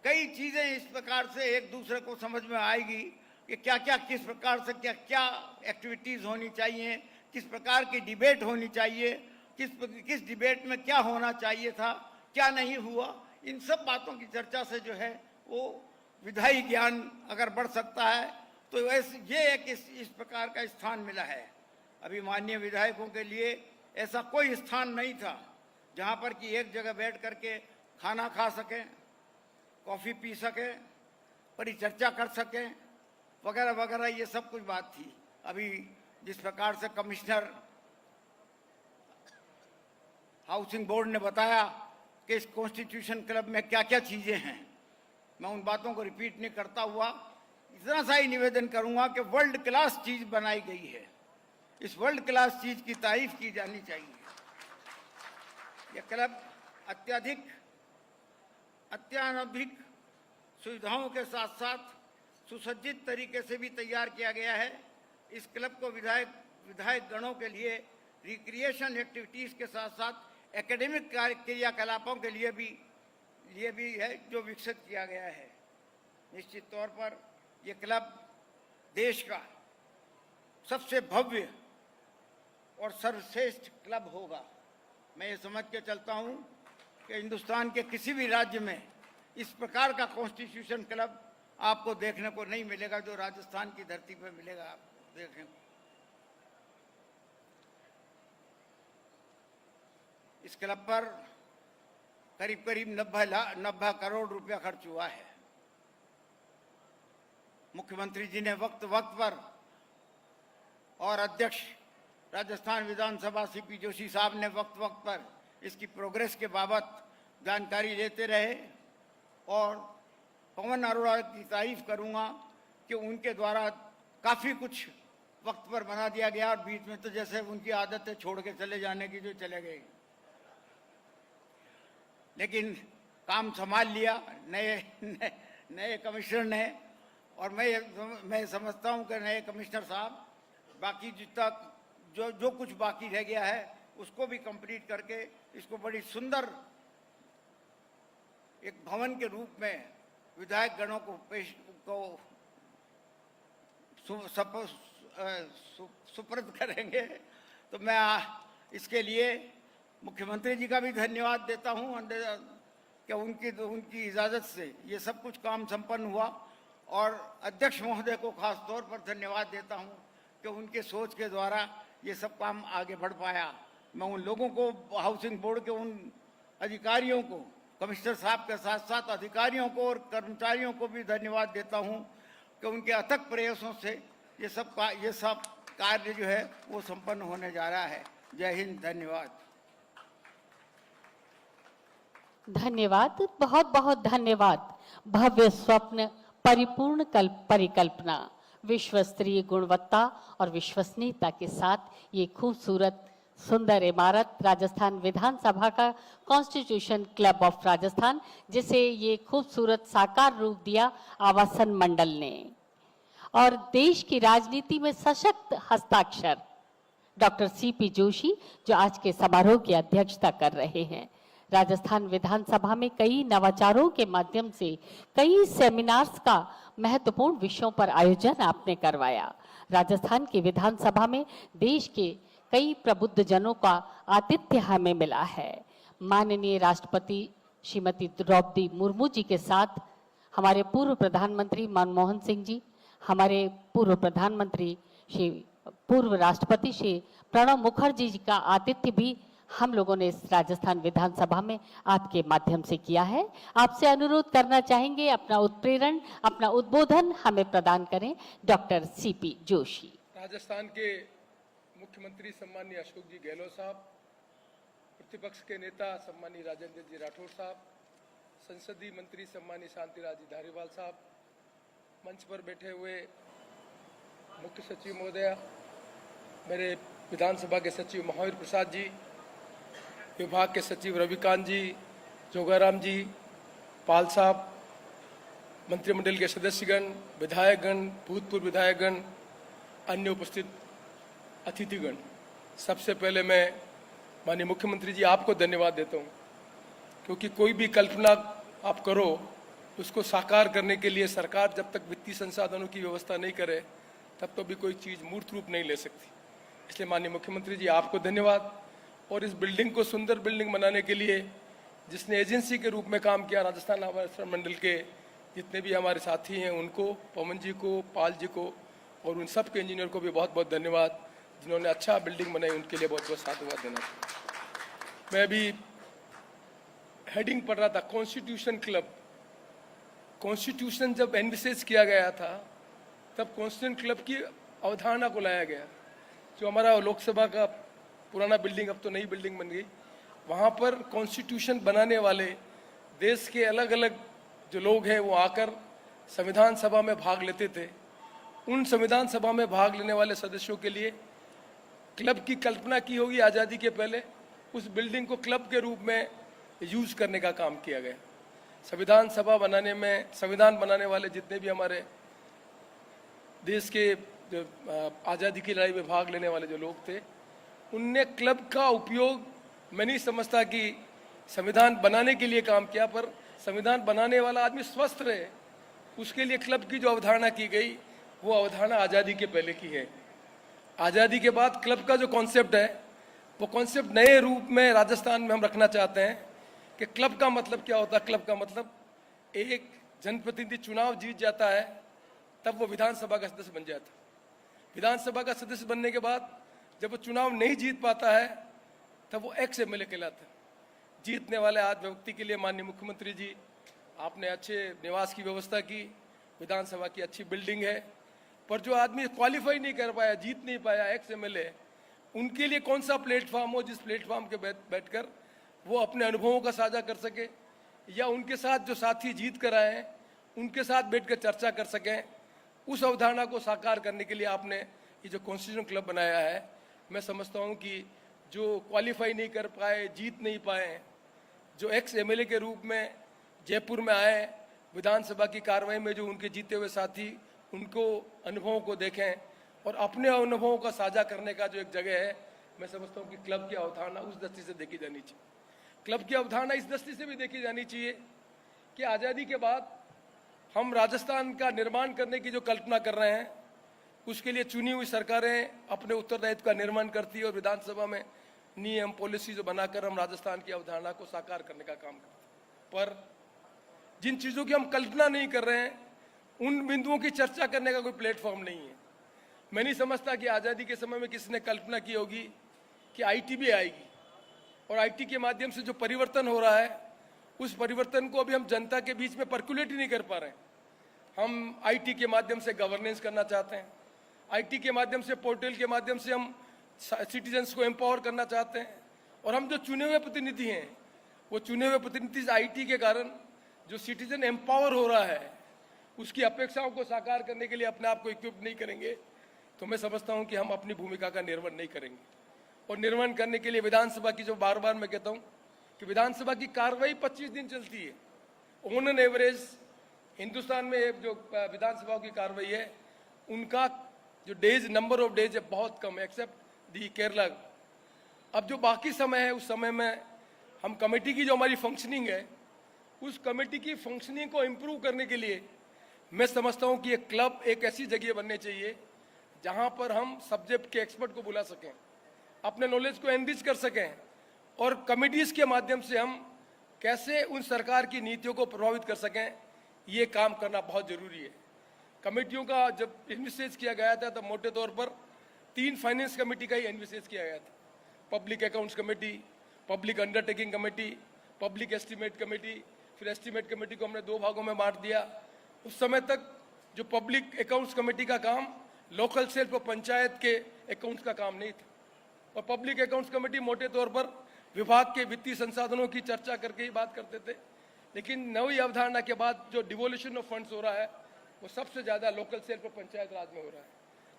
कई चीज़ें इस प्रकार से एक दूसरे को समझ में आएगी कि क्या क्या किस प्रकार से क्या क्या एक्टिविटीज़ होनी चाहिए, किस प्रकार की डिबेट होनी चाहिए, किस डिबेट में क्या होना चाहिए था, क्या नहीं हुआ। इन सब बातों की चर्चा से जो है वो विधायी ज्ञान अगर बढ़ सकता है तो ये एक इस प्रकार का स्थान मिला है। अभी माननीय विधायकों के लिए ऐसा कोई स्थान नहीं था जहाँ पर कि एक जगह बैठ करके खाना खा सकें, कॉफ़ी पी सकें, परिचर्चा कर सकें, वगैरह वगैरह, ये सब कुछ बात थी। अभी जिस प्रकार से कमिश्नर हाउसिंग बोर्ड ने बताया कि इस कॉन्स्टिट्यूशन क्लब में क्या क्या चीज़ें हैं, मैं उन बातों को रिपीट नहीं करता हुआ इतना सा ही निवेदन करूंगा कि वर्ल्ड क्लास चीज़ बनाई गई है। इस वर्ल्ड क्लास चीज़ की तारीफ की जानी चाहिए। यह क्लब अत्याधुनिक सुविधाओं के साथ साथ सुसज्जित तरीके से भी तैयार किया गया है। इस क्लब को विधायक गणों के लिए रिक्रिएशन एक्टिविटीज़ के साथ साथ एकेडमिक क्रियाकलापों के लिए भी है जो विकसित किया गया है। निश्चित तौर पर यह क्लब देश का सबसे भव्य और सर्वश्रेष्ठ क्लब होगा। मैं ये समझ के चलता हूँ कि हिंदुस्तान के किसी भी राज्य में इस प्रकार का कॉन्स्टिट्यूशन क्लब आपको देखने को नहीं मिलेगा जो राजस्थान की धरती पर मिलेगा आप देखने को। इस क्लब पर करीब करीब 90 करोड़ रुपया खर्च हुआ है। मुख्यमंत्री जी ने वक्त पर और अध्यक्ष राजस्थान विधानसभा सीपी जोशी साहब ने वक्त पर इसकी प्रोग्रेस के बाबत जानकारी लेते रहे, और पवन अरोड़ा की तारीफ करूंगा कि उनके द्वारा काफ़ी कुछ वक्त पर बना दिया गया, और बीच में तो जैसे उनकी आदत है छोड़ के चले जाने की, जो चले गए। लेकिन काम संभाल लिया नए कमिश्नर ने, और मैं समझता हूं कि नए कमिश्नर साहब बाकी जितना जो कुछ बाकी रह गया है उसको भी कंप्लीट करके इसको बड़ी सुंदर एक भवन के रूप में विधायक गणों को सुपुर्द करेंगे। तो मैं इसके लिए मुख्यमंत्री जी का भी धन्यवाद देता हूं कि उनकी इजाज़त से ये सब कुछ काम संपन्न हुआ, और अध्यक्ष महोदय को खास तौर पर धन्यवाद देता हूं कि उनके सोच के द्वारा ये सब काम आगे बढ़ पाया। मैं उन लोगों को, हाउसिंग बोर्ड के उन अधिकारियों को कमिश्नर साहब के साथ साथ अधिकारियों को और कर्मचारियों को भी धन्यवाद देता हूं कि उनके अथक प्रयासों से ये सब कार्य जो है वो संपन्न होने जा रहा है। जय हिंद, धन्यवाद। धन्यवाद, बहुत बहुत धन्यवाद। भव्य स्वप्न, परिपूर्ण परिकल्पना, विश्व स्तरीय गुणवत्ता और विश्वसनीयता के साथ ये खूबसूरत सुंदर इमारत राजस्थान विधानसभा का कॉन्स्टिट्यूशन क्लब ऑफ राजस्थान, जिसे ये खूबसूरत साकार रूप दिया आवासन मंडल ने, और देश की राजनीति में सशक्त हस्ताक्षर डॉक्टर सीपी जोशी जो आज के समारोह की अध्यक्षता कर रहे हैं। राजस्थान विधानसभा में कई नवाचारों के माध्यम से कई सेमिनार्स का महत्वपूर्ण विषयों पर आयोजन आपने करवाया। राजस्थान की विधानसभा में देश के कई प्रबुद्ध जनों का आतिथ्य हमें मिला है। माननीय राष्ट्रपति श्रीमती द्रौपदी मुर्मू जी के साथ हमारे पूर्व प्रधानमंत्री मनमोहन सिंह जी, हमारे पूर्व प्रधानमंत्री पूर्व राष्ट्रपति श्री प्रणब मुखर्जी जी का आतिथ्य भी हम लोगों ने इस राजस्थान विधानसभा में आपके माध्यम से किया है। आपसे अनुरोध करना चाहेंगे अपना उत्प्रेरण, अपना उद्बोधन हमें प्रदान करें डॉक्टर सीपी जोशी। राजस्थान के मुख्यमंत्री सम्मानीय अशोक जी गहलोत साहब, प्रतिपक्ष के नेता सम्मानीय राजेंद्र जी राठौर साहब, संसदीय मंत्री सम्मानीय शांतिराज जी धारीवाल साहब, मंच पर बैठे हुए मुख्य सचिव महोदया, मेरे विधानसभा के सचिव महावीर प्रसाद जी, विभाग के सचिव रविकांत जी, जोगाराम जी, पाल साहब, मंत्रिमंडल के सदस्यगण, विधायकगण, भूतपूर्व विधायकगण, अन्य उपस्थित अतिथिगण, सबसे पहले मैं माननीय मुख्यमंत्री जी आपको धन्यवाद देता हूं, क्योंकि कोई भी कल्पना आप करो उसको साकार करने के लिए सरकार जब तक वित्तीय संसाधनों की व्यवस्था नहीं करे तब तो भी कोई चीज़ मूर्त रूप नहीं ले सकती। इसलिए माननीय मुख्यमंत्री जी आपको धन्यवाद। और इस बिल्डिंग को सुंदर बिल्डिंग बनाने के लिए जिसने एजेंसी के रूप में काम किया, राजस्थान आवासन मंडल के जितने भी हमारे साथी हैं उनको, पवन जी को, पाल जी को और उन सब के इंजीनियर को भी बहुत बहुत धन्यवाद, जिन्होंने अच्छा बिल्डिंग बनाई, उनके लिए बहुत बहुत साधुवाद देना चाहिए। मैं अभी हेडिंग पढ़ रहा था, कॉन्स्टिट्यूशन क्लब। कॉन्स्टिट्यूशन जब एनविसेज किया गया था तब कॉन्स्टिट्यूशन क्लब की अवधारणा को लाया गया। जो हमारा लोकसभा का पुराना बिल्डिंग, अब तो नई बिल्डिंग बन गई, वहाँ पर कॉन्स्टिट्यूशन बनाने वाले देश के अलग अलग जो लोग हैं वो आकर संविधान सभा में भाग लेते थे। उन संविधान सभा में भाग लेने वाले सदस्यों के लिए क्लब की कल्पना की होगी आज़ादी के पहले, उस बिल्डिंग को क्लब के रूप में यूज करने का काम किया गया। संविधान सभा बनाने में, संविधान बनाने वाले जितने भी हमारे देश के जो आज़ादी की लड़ाई में भाग लेने वाले जो लोग थे, उनने क्लब का उपयोग, मैं नहीं समझता कि संविधान बनाने के लिए काम किया, पर संविधान बनाने वाला आदमी स्वस्थ रहे उसके लिए क्लब की जो अवधारणा की गई वो अवधारणा आज़ादी के पहले की है। आज़ादी के बाद क्लब का जो कॉन्सेप्ट है वो कॉन्सेप्ट नए रूप में राजस्थान में हम रखना चाहते हैं कि क्लब का मतलब क्या होता है। क्लब का मतलब एक जनप्रतिनिधि चुनाव जीत जाता है तब वो विधानसभा का सदस्य बन जाता है। विधानसभा का सदस्य बनने के बाद जब वो चुनाव नहीं जीत पाता है तब वो एक्स एमएलए कहलाता है। जीतने वाले आज व्यक्ति के लिए माननीय मुख्यमंत्री जी आपने अच्छे निवास की व्यवस्था की, विधानसभा की अच्छी बिल्डिंग है, पर जो आदमी क्वालिफाई नहीं कर पाया, जीत नहीं पाया, एक्स एमएलए, उनके लिए कौन सा प्लेटफॉर्म हो जिस प्लेटफॉर्म के बैठकर वो अपने अनुभवों का साझा कर सके, या उनके साथ जो साथी जीत कर आए हैं उनके साथ बैठकर चर्चा कर सकें। उस अवधारणा को साकार करने के लिए आपने ये जो कॉन्स्टिट्यूशन क्लब बनाया है, मैं समझता हूँ कि जो क्वालिफाई नहीं कर पाए, जीत नहीं पाए, जो एक्स एमएलए के रूप में जयपुर में आए, विधानसभा की कार्रवाई में जो उनके जीते हुए साथी उनको अनुभवों को देखें और अपने अनुभवों का साझा करने का जो एक जगह है, मैं समझता हूँ कि क्लब की अवधारणा उस दृष्टि से देखी जानी चाहिए। क्लब की अवधारणा इस दृष्टि से भी देखी जानी चाहिए कि आज़ादी के बाद हम राजस्थान का निर्माण करने की जो कल्पना कर रहे हैं उसके लिए चुनी हुई सरकारें अपने उत्तरदायित्व का निर्माण करती है और विधानसभा में नियम पॉलिसी जो बनाकर हम राजस्थान की अवधारणा को साकार करने का काम करते हैं। पर जिन चीज़ों की हम कल्पना नहीं कर रहे हैं उन बिंदुओं की चर्चा करने का कोई प्लेटफॉर्म नहीं है। मैं नहीं समझता कि आज़ादी के समय में किसी ने कल्पना की होगी कि आईटी भी आएगी और आईटी के माध्यम से जो परिवर्तन हो रहा है उस परिवर्तन को अभी हम जनता के बीच में पर्कुलेट ही नहीं कर पा रहे हैं। हम आईटी के माध्यम से गवर्नेंस करना चाहते हैं, आईटी के माध्यम से, पोर्टल के माध्यम से हम सिटीजन्स को एम्पावर करना चाहते हैं, और हम जो चुने हुए प्रतिनिधि हैं, वो चुने हुए प्रतिनिधि आईटी के कारण जो सिटीजन एम्पावर हो रहा है, उसकी अपेक्षाओं को साकार करने के लिए अपने आप को इक्विप नहीं करेंगे, तो मैं समझता हूं कि हम अपनी भूमिका का निर्वहन नहीं करेंगे। और निर्वहन करने के लिए विधानसभा की, जो बार बार मैं कहता हूं कि विधानसभा की कार्रवाई 25 दिन चलती है, ऑन एन एवरेज हिंदुस्तान में जो विधानसभाओं की कार्रवाई है, उनका जो डेज, नंबर ऑफ डेज है, बहुत कम है, एक्सेप्ट दी केरला। अब जो बाकी समय है, उस समय में हम कमेटी की जो हमारी फंक्शनिंग है, उस कमेटी की फंक्शनिंग को इम्प्रूव करने के लिए मैं समझता हूं कि एक क्लब एक ऐसी जगह बननी चाहिए जहां पर हम सब्जेक्ट के एक्सपर्ट को बुला सकें, अपने नॉलेज को एनरिच कर सकें, और कमिटीज के माध्यम से हम कैसे उन सरकार की नीतियों को प्रभावित कर सकें, ये काम करना बहुत जरूरी है। कमेटियों का जब इन्विसेज किया गया था, तब मोटे तौर पर 3 फाइनेंस कमेटी का ही इन्विसेज किया गया था। Public accounts committee, public undertaking committee, public estimate committee, फिर एस्टीमेट कमेटी को हमने 2 भागों में बांट दिया। उस समय तक जो पब्लिक अकाउंट्स कमेटी का काम लोकल सेल्फ और पंचायत के अकाउंट्स का काम नहीं था, और पब्लिक अकाउंट्स कमेटी मोटे तौर पर विभाग के वित्तीय संसाधनों की चर्चा करके ही बात करते थे। लेकिन नई अवधारणा के बाद जो डिवोल्यूशन ऑफ फंड्स हो रहा है, वो सबसे ज़्यादा लोकल सेल्फ और पंचायत राज में हो रहा है।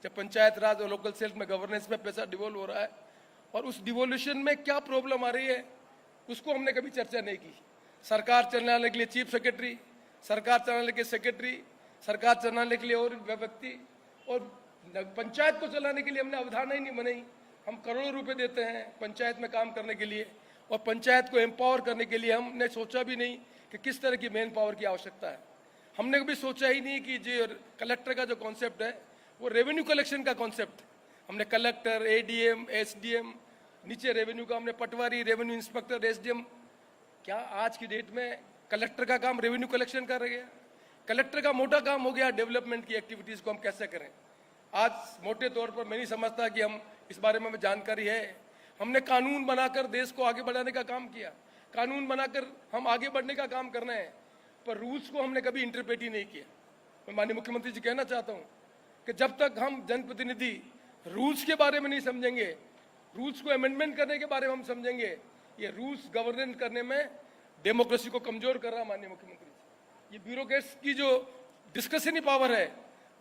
जब पंचायत राज और लोकल सेल्फ में गवर्नेंस में पैसा डिवोल्व हो रहा है, और उस डिवोल्यूशन में क्या प्रॉब्लम आ रही है, उसको हमने कभी चर्चा नहीं की। सरकार चलाने के लिए चीफ सेक्रेटरी, सरकार चलाने के लिए सेक्रेटरी, सरकार चलाने के लिए और व्यक्ति, और पंचायत को चलाने के लिए हमने अवधारणा ही नहीं बनाई। हम करोड़ों रुपए देते हैं पंचायत में काम करने के लिए, और पंचायत को एम्पावर करने के लिए हमने सोचा भी नहीं कि किस तरह की मैन पावर की आवश्यकता है। हमने कभी सोचा ही नहीं कि जो कलेक्टर का जो कॉन्सेप्ट है, वो रेवेन्यू कलेक्शन का कॉन्सेप्ट है। हमने कलेक्टर, एडीएम, एसडीएम, नीचे रेवेन्यू का हमने पटवारी, रेवेन्यू इंस्पेक्टर, एसडीएम। क्या आज की डेट में कलेक्टर का काम रेवेन्यू कलेक्शन कर रहे हैं? कलेक्टर का मोटा काम हो गया डेवलपमेंट की एक्टिविटीज को हम कैसे करें। आज मोटे तौर पर मैं नहीं समझता कि हम इस बारे में हमें जानकारी है। हमने कानून बनाकर देश को आगे बढ़ाने का काम किया, कानून बनाकर हम आगे बढ़ने का काम कर रहे हैं, पर रूल्स को हमने कभी इंटरप्रेट ही नहीं किया। मैं माननीय मुख्यमंत्री जी कहना चाहता हूं कि जब तक हम जनप्रतिनिधि रूल्स के बारे में नहीं समझेंगे, रूल्स को अमेंडमेंट करने के बारे में हम समझेंगे, ये रूल्स गवर्नेंस करने में डेमोक्रेसी को कमजोर कर रहा है। माननीय मुख्यमंत्री जी, ये ब्यूरोक्रेट्स की जो डिस्कशनी पावर है,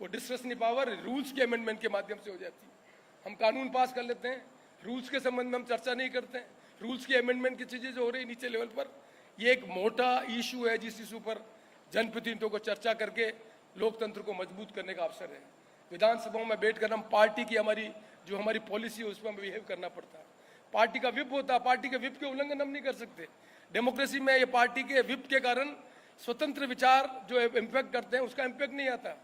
वो डिस्कशनी पावर रूल्स के अमेंडमेंट के माध्यम से हो जाती है। हम कानून पास कर लेते हैं, रूल्स के संबंध में हम चर्चा नहीं करते हैं। रूल्स के अमेंडमेंट की चीजें जो हो रही नीचे लेवल पर, ये एक मोटा इशू है, जिस इशू पर जनप्रतिनिधियों को चर्चा करके लोकतंत्र को मजबूत करने का अवसर है। विधानसभाओं में बैठकर हम पार्टी की हमारी पॉलिसी है, उस पर हमें बिहेव करना पड़ता है। पार्टी का विप होता है, पार्टी के विप के उल्लंघन हम नहीं कर सकते। डेमोक्रेसी में ये पार्टी के विप के कारण स्वतंत्र विचार जो इम्पैक्ट करते हैं, उसका इम्पैक्ट नहीं आता।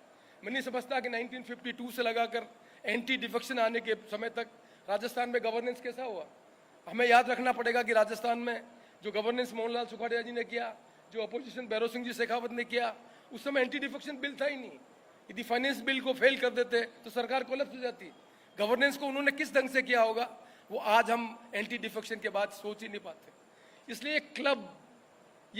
मैं नहीं समझता कि 1952 से लगाकर एंटी डिफेक्शन आने के समय तक राजस्थान में गवर्नेंस कैसा हुआ। हमें याद रखना पड़ेगा कि राजस्थान में जो गवर्नेंस मोहनलाल सुखाड़िया जी ने किया, जो अपोजिशन भैरव सिंह जी शेखावत ने किया, उस समय एंटी डिफेक्शन बिल था ही नहीं। यदि फाइनेंस बिल को फेल कर देते तो सरकार कोलैप्स हो जाती। गवर्नेंस को उन्होंने किस ढंग से किया होगा, वो आज हम एंटी डिफेक्शन के बाद सोच ही नहीं पाते। इसलिए ये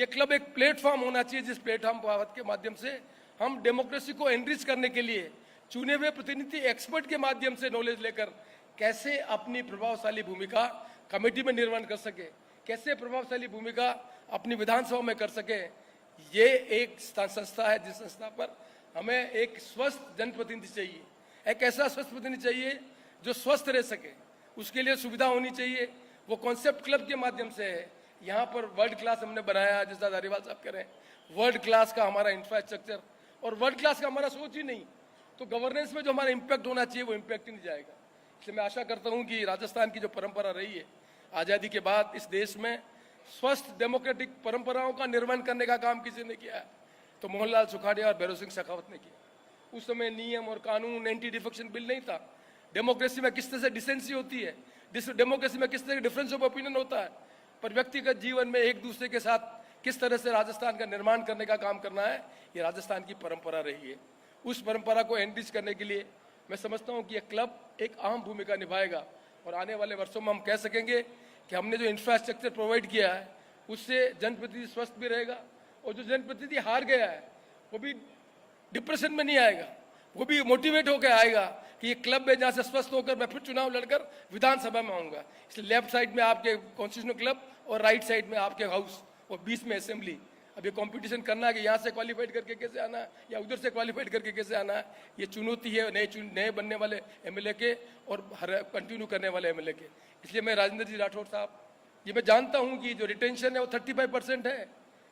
क्लब एक प्लेटफॉर्म होना चाहिए, जिस प्लेटफॉर्म के माध्यम से हम डेमोक्रेसी को एनरिच करने के लिए चुने हुए प्रतिनिधि एक्सपर्ट के माध्यम से नॉलेज लेकर कैसे अपनी प्रभावशाली भूमिका कमेटी में निर्वहन कर सके, कैसे प्रभावशाली भूमिका अपनी विधानसभा में कर सके। ये एक संस्था है जिस संस्था पर हमें एक स्वस्थ जनप्रतिनिधि चाहिए, एक ऐसा स्वस्थ प्रतिनिधि चाहिए जो स्वस्थ रह सके। उसके लिए सुविधा होनी चाहिए। वो कॉन्सेप्ट क्लब के माध्यम से है। यहाँ पर वर्ल्ड क्लास हमने बनाया, जैसा धारीवाल साहब कह रहे हैं, वर्ल्ड क्लास का हमारा इंफ्रास्ट्रक्चर और वर्ल्ड क्लास का हमारा सोच ही नहीं, तो गवर्नेंस में जो हमारा इम्पैक्ट होना चाहिए वो इम्पैक्ट ही नहीं जाएगा। इसलिए मैं आशा करता हूँ कि राजस्थान की जो परंपरा रही है आज़ादी के बाद इस देश में, स्वस्थ डेमोक्रेटिक परंपराओं का निर्माण करने का काम किसी ने किया है तो मोहनलाल सुखाड़िया और भैरव सिंह शेखावत ने किया। उस समय नियम और कानून, एंटी डिफेक्शन बिल नहीं था। डेमोक्रेसी में किस तरह से डिसेंसी होती है, डेमोक्रेसी में किस तरह डिफरेंस ऑफ ओपिनियन होता है, पर व्यक्तिगत जीवन में एक दूसरे के साथ किस तरह से राजस्थान का निर्माण करने का काम करना है, ये राजस्थान की परंपरा रही है। उस परंपरा को एनरिच करने के लिए मैं समझता हूँ कि यह क्लब एक अहम भूमिका निभाएगा और आने वाले वर्षों में हम कह सकेंगे कि हमने जो इंफ्रास्ट्रक्चर प्रोवाइड किया है उससे जनप्रतिनिधि स्वस्थ भी रहेगा और जो जनप्रतिनिधि हार गया है वो भी डिप्रेशन में नहीं आएगा, वो भी मोटिवेट होकर आएगा कि ये क्लब है जहाँ से स्वस्थ होकर मैं फिर चुनाव लड़कर विधानसभा में आऊँगा। इसलिए लेफ्ट साइड में आपके कॉन्स्टिट्यूशनल क्लब और राइट साइड में आपके हाउस और बीच में असेंबली। अब ये कंपटीशन करना है कि यहाँ से क्वालिफाइड करके कैसे आना है या उधर से क्वालिफाइड करके कैसे आना है, ये चुनौती है नए बनने वाले एमएलए के और कंटिन्यू करने वाले एमएलए के। इसलिए मैं राजेंद्र जी राठौर साहब, ये मैं जानता हूँ कि जो रिटेंशन है वो 35% है,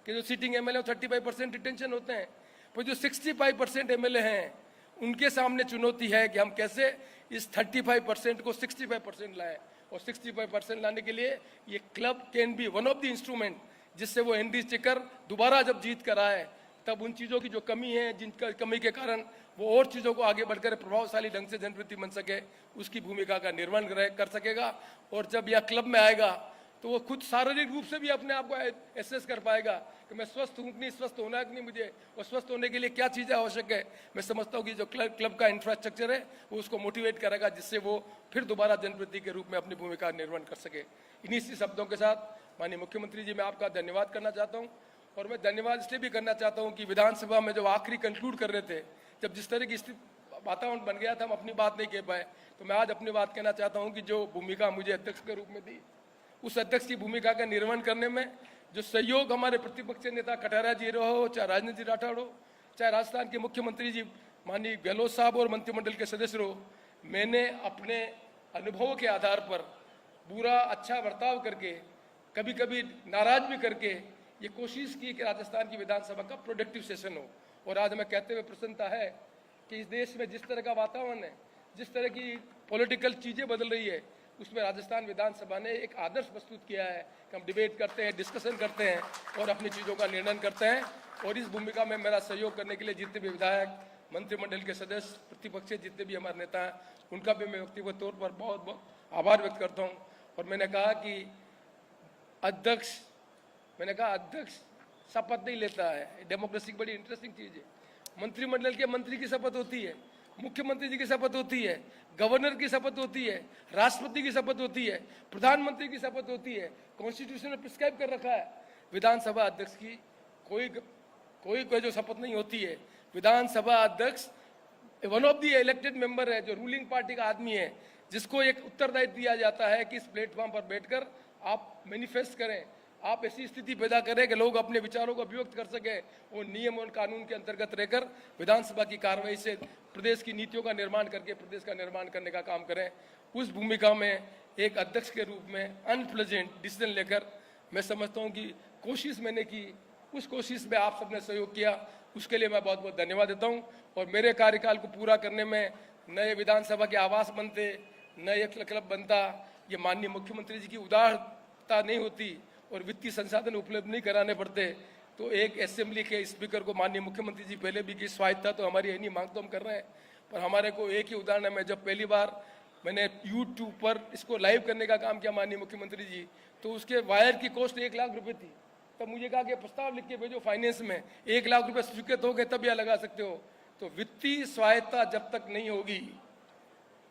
कि जो सीटिंग एमएलए 35% रिटेंशन होते हैं, पर जो 65% एमएलए हैं उनके सामने चुनौती है कि हम कैसे इस 35% को 65% लाएं। और 65% लाने के लिए ये club can be one of the instrument जिससे वो हेनरी चेकर दोबारा जब जीत कर आए तब उन चीज़ों की जो कमी है, जिनका कमी के कारण वो और चीज़ों को आगे बढ़कर प्रभावशाली ढंग से जनप्रतिनिधि बन सके, उसकी भूमिका का निर्वहन कर सकेगा। और जब यह क्लब में आएगा तो वो खुद शारीरिक रूप से भी अपने आप को एसेस कर पाएगा कि मैं स्वस्थ हूँ कि नहीं, स्वस्थ होना है कि नहीं मुझे, और स्वस्थ होने के लिए क्या चीज़ें आवश्यक है। मैं समझता हूँ कि जो क्लब का इंफ्रास्ट्रक्चर है वो उसको मोटिवेट करेगा, जिससे वो फिर दोबारा जनप्रतिनिधि के रूप में अपनी भूमिका निर्वहन कर सके। इन्हीं शब्दों के साथ माननीय मुख्यमंत्री जी, मैं आपका धन्यवाद करना चाहता हूँ। और मैं धन्यवाद इसलिए भी करना चाहता हूँ कि विधानसभा में जो आखिरी कंक्लूड कर रहे थे, जब जिस तरह की स्थिति वातावरण बन गया था, हम अपनी बात नहीं कह पाए, तो मैं आज अपनी बात कहना चाहता हूँ कि जो भूमिका मुझे अध्यक्ष के रूप में दी, उस अध्यक्ष की भूमिका का निर्वहन करने में जो सहयोग हमारे प्रतिपक्ष नेता कटारिया जी हो, चाहे राजेंद्र जी राठौड़ हो, चाहे राजस्थान के मुख्यमंत्री जी माननीय गहलोत साहब और मंत्रिमंडल के सदस्य हो, मैंने अपने अनुभवों के आधार पर बुरा अच्छा बर्ताव करके, कभी कभी नाराज भी करके ये कोशिश की कि राजस्थान की विधानसभा का प्रोडक्टिव सेशन हो। और आज मैं कहते हुए प्रसन्नता है कि इस देश में जिस तरह का वातावरण है, जिस तरह की पॉलिटिकल चीज़ें बदल रही है, उसमें राजस्थान विधानसभा ने एक आदर्श प्रस्तुत किया है कि हम डिबेट करते हैं, डिस्कशन करते हैं और अपनी चीज़ों का निर्णय करते हैं। और इस भूमिका में मेरा सहयोग करने के लिए जितने भी विधायक, मंत्रिमंडल के सदस्य, प्रतिपक्ष जितने भी हमारे नेता हैं, उनका भी मैं व्यक्तिगत तौर पर बहुत बहुत आभार व्यक्त करता हूँ। और मैंने कहा कि अध्यक्ष शपथ नहीं लेता है। डेमोक्रेसी की बड़ी इंटरेस्टिंग चीज़ है। मंत्रिमंडल के मंत्री की शपथ होती है, मुख्यमंत्री जी की शपथ होती है, गवर्नर की शपथ होती है, राष्ट्रपति की शपथ होती है, प्रधानमंत्री की शपथ होती है। कॉन्स्टिट्यूशन में प्रिस्क्राइब कर रखा है। विधानसभा अध्यक्ष की कोई जो शपथ नहीं होती है। विधानसभा अध्यक्ष one of the elected member है, जो रूलिंग पार्टी का आदमी है, जिसको एक उत्तरदायित्व दिया जाता है कि इस प्लेटफॉर्म पर बैठकर आप मैनिफेस्ट करें, आप ऐसी स्थिति पैदा करें कि लोग अपने विचारों को अभिव्यक्त कर सकें और नियम और कानून के अंतर्गत रहकर विधानसभा की कार्रवाई से प्रदेश की नीतियों का निर्माण करके प्रदेश का निर्माण करने का काम करें। उस भूमिका में एक अध्यक्ष के रूप में अनप्लेजेंट डिसीजन लेकर मैं समझता हूँ कि कोशिश मैंने की, उस कोशिश में आप सबने सहयोग किया, उसके लिए मैं बहुत बहुत धन्यवाद देता हूँ। और मेरे कार्यकाल को पूरा करने में नए विधानसभा के आवास बनते, नए क्लब बनता, ये माननीय मुख्यमंत्री जी की उदारता नहीं होती और वित्तीय संसाधन उपलब्ध नहीं कराने पड़ते, तो एक असेंबली के स्पीकर को माननीय मुख्यमंत्री जी पहले भी की स्वायत्ता तो हमारी है नहीं, मांग तो हम कर रहे हैं, पर हमारे को एक ही उदाहरण है। मैं जब पहली बार मैंने यूट्यूब पर इसको लाइव करने का काम किया माननीय मुख्यमंत्री जी, तो उसके वायर की कॉस्ट 1 लाख रुपए थी। तब मुझे कहा कि प्रस्ताव लिख के भेजो फाइनेंस में, 1 लाख रुपए स्वीकृत हो गए तब यह लगा सकते हो। तो वित्तीय स्वायत्ता जब तक नहीं होगी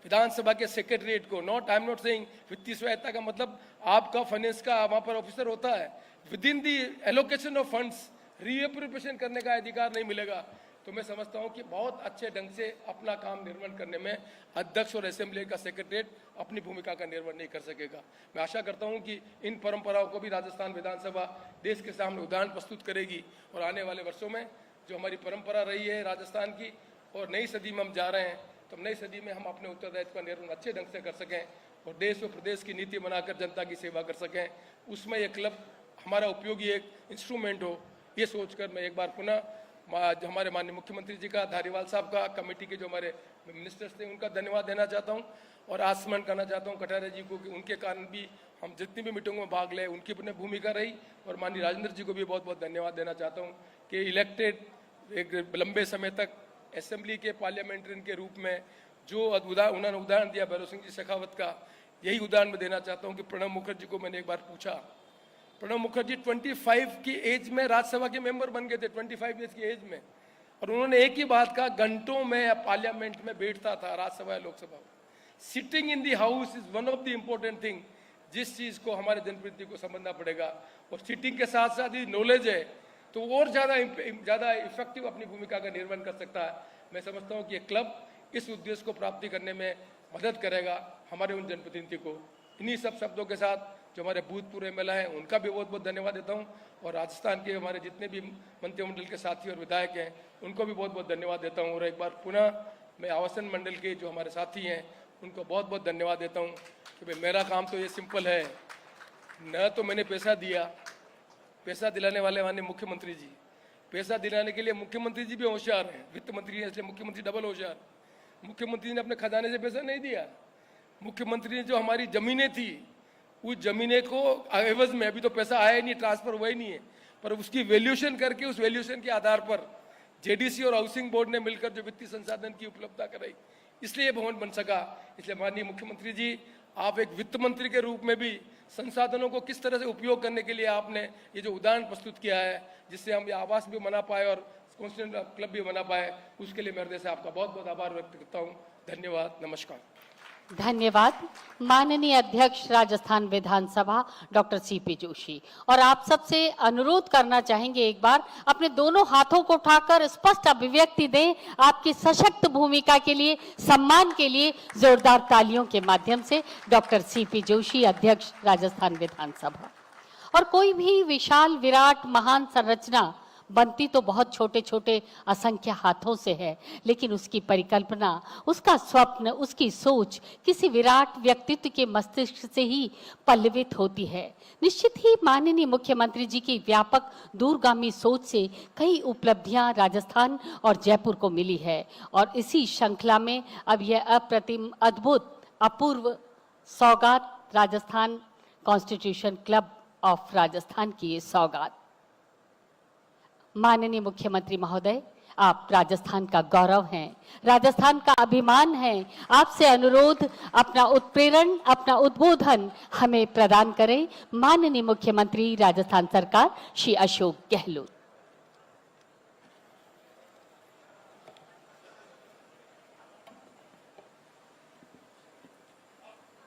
विधानसभा के सेक्रेटरीट को, आई एम नॉट सेइंग वित्तीय स्वायत्ता का मतलब आपका फाइनेंस का वहां पर ऑफिसर होता है, within the allocation of funds reappropriation करने का अधिकार नहीं मिलेगा। तो मैं समझता हूं कि बहुत अच्छे ढंग से अपना काम निर्वहन करने में अध्यक्ष और असेंबली का सेक्रेटरीट अपनी भूमिका का निर्वहन नहीं कर सकेगा। मैं आशा करता हूं कि इन परंपराओं को भी राजस्थान विधानसभा देश के सामने उदाहरण प्रस्तुत करेगी और आने वाले वर्षों में जो हमारी परंपरा रही है राजस्थान की, और नई सदी में हम जा रहे हैं, तो नई सदी में हम अपने उत्तरदायित्व का निर्वहन अच्छे ढंग से कर सकें और देश और प्रदेश की नीति बनाकर जनता की सेवा कर सकें। उसमें यह क्लब हमारा उपयोगी एक इंस्ट्रूमेंट हो, ये सोचकर मैं एक बार पुनः जो हमारे माननीय मुख्यमंत्री जी का, धारीवाल साहब का, कमेटी के जो हमारे मिनिस्टर्स थे उनका धन्यवाद देना चाहता हूँ और आसमान करना चाहता हूँ कटारिया जी को कि उनके कारण भी हम जितनी भी मीटिंगों में भाग ले उनकी अपनी भूमिका रही। और माननीय राजेंद्र जी को भी बहुत बहुत धन्यवाद देना चाहता हूँ कि इलेक्टेड एक लंबे समय तक असेंबली के पार्लियामेंट्रियन के रूप में जो उन्होंने उदाहरण दिया भैरव सिंह जी शेखावत का, यही उदाहरण मैं देना चाहता हूँ कि प्रणब मुखर्जी को मैंने एक बार पूछा, प्रणब मुखर्जी 25 की एज में राज्यसभा के मेंबर बन गए थे, 25 ईयर्स की एज में, और उन्होंने एक ही बात कहा, घंटों में पार्लियामेंट में बैठता था, राज्यसभा या Lok Sabha. Sitting in the house is one of the important thing. जिस चीज़ को हमारे जनप्रतिनिधि को समझना पड़ेगा, और सीटिंग के साथ साथ ही नॉलेज है तो और ज़्यादा इफेक्टिव अपनी भूमिका का निर्वहन कर सकता है। मैं समझता हूँ कि ये क्लब इस उद्देश्य को प्राप्ति करने में मदद करेगा हमारे उन जनप्रतिनिधि को। इन्हीं सब शब्दों के साथ जो हमारे भूतपूर्व एमएलए हैं उनका भी बहुत बहुत धन्यवाद देता हूं, और राजस्थान के हमारे जितने भी मंत्रिमंडल के साथी और विधायक हैं उनको भी बहुत बहुत धन्यवाद देता हूं। और एक बार पुनः मैं आवासन मंडल के जो हमारे साथी हैं उनको बहुत बहुत धन्यवाद देता हूं कि भाई मेरा काम तो ये सिंपल है, न तो मैंने पैसा दिया, पैसा दिलाने वाले माननीय मुख्यमंत्री जी, पैसा दिलाने के लिए मुख्यमंत्री जी भी होशियार हैं, वित्त मंत्री हैं इसलिए मुख्यमंत्री डबल होशियार। मुख्यमंत्री ने अपने खजाने से पैसा नहीं दिया, मुख्यमंत्री ने जो हमारी जमीनें थी उस जमीनें को एवज में, अभी तो पैसा आया ही नहीं, ट्रांसफर हुआ ही नहीं है, पर उसकी वैल्यूएशन करके उस वैल्यूएशन के आधार पर जेडीसी और हाउसिंग बोर्ड ने मिलकर जो वित्तीय संसाधन की उपलब्धता कराई, इसलिए भवन बन सका। इसलिए माननीय मुख्यमंत्री जी, आप एक वित्त मंत्री के रूप में भी संसाधनों को किस तरह से उपयोग करने के लिए आपने ये जो उदाहरण प्रस्तुत किया है, जिससे हम ये आवास भी बना पाए और कॉन्स्टिट्यूएंट क्लब भी बना पाए, उसके लिए मैं हृदय से आपका बहुत बहुत आभार व्यक्त करता हूँ। धन्यवाद, नमस्कार। धन्यवाद माननीय अध्यक्ष राजस्थान विधानसभा डॉक्टर सीपी जोशी। और आप सबसे अनुरोध करना चाहेंगे एक बार अपने दोनों हाथों को उठाकर स्पष्ट अभिव्यक्ति दें आपकी सशक्त भूमिका के लिए, सम्मान के लिए जोरदार तालियों के माध्यम से डॉक्टर सीपी जोशी, अध्यक्ष राजस्थान विधानसभा। और कोई भी विशाल विराट महान संरचना बनती तो बहुत छोटे छोटे असंख्य हाथों से है, लेकिन उसकी परिकल्पना, उसका स्वप्न, उसकी सोच किसी विराट व्यक्तित्व के मस्तिष्क से ही पल्लवित होती है। निश्चित ही माननीय मुख्यमंत्री जी की व्यापक दूरगामी सोच से कई उपलब्धियां राजस्थान और जयपुर को मिली है, और इसी श्रृंखला में अब यह अप्रतिम, अद्भुत, अपूर्व सौगात Rajasthan constitution club of Rajasthan की ये सौगात। माननीय मुख्यमंत्री महोदय, आप राजस्थान का गौरव हैं, राजस्थान का अभिमान हैं। आपसे अनुरोध, अपना उत्प्रेरण, अपना उद्बोधन हमें प्रदान करें माननीय मुख्यमंत्री राजस्थान सरकार श्री अशोक गहलोत।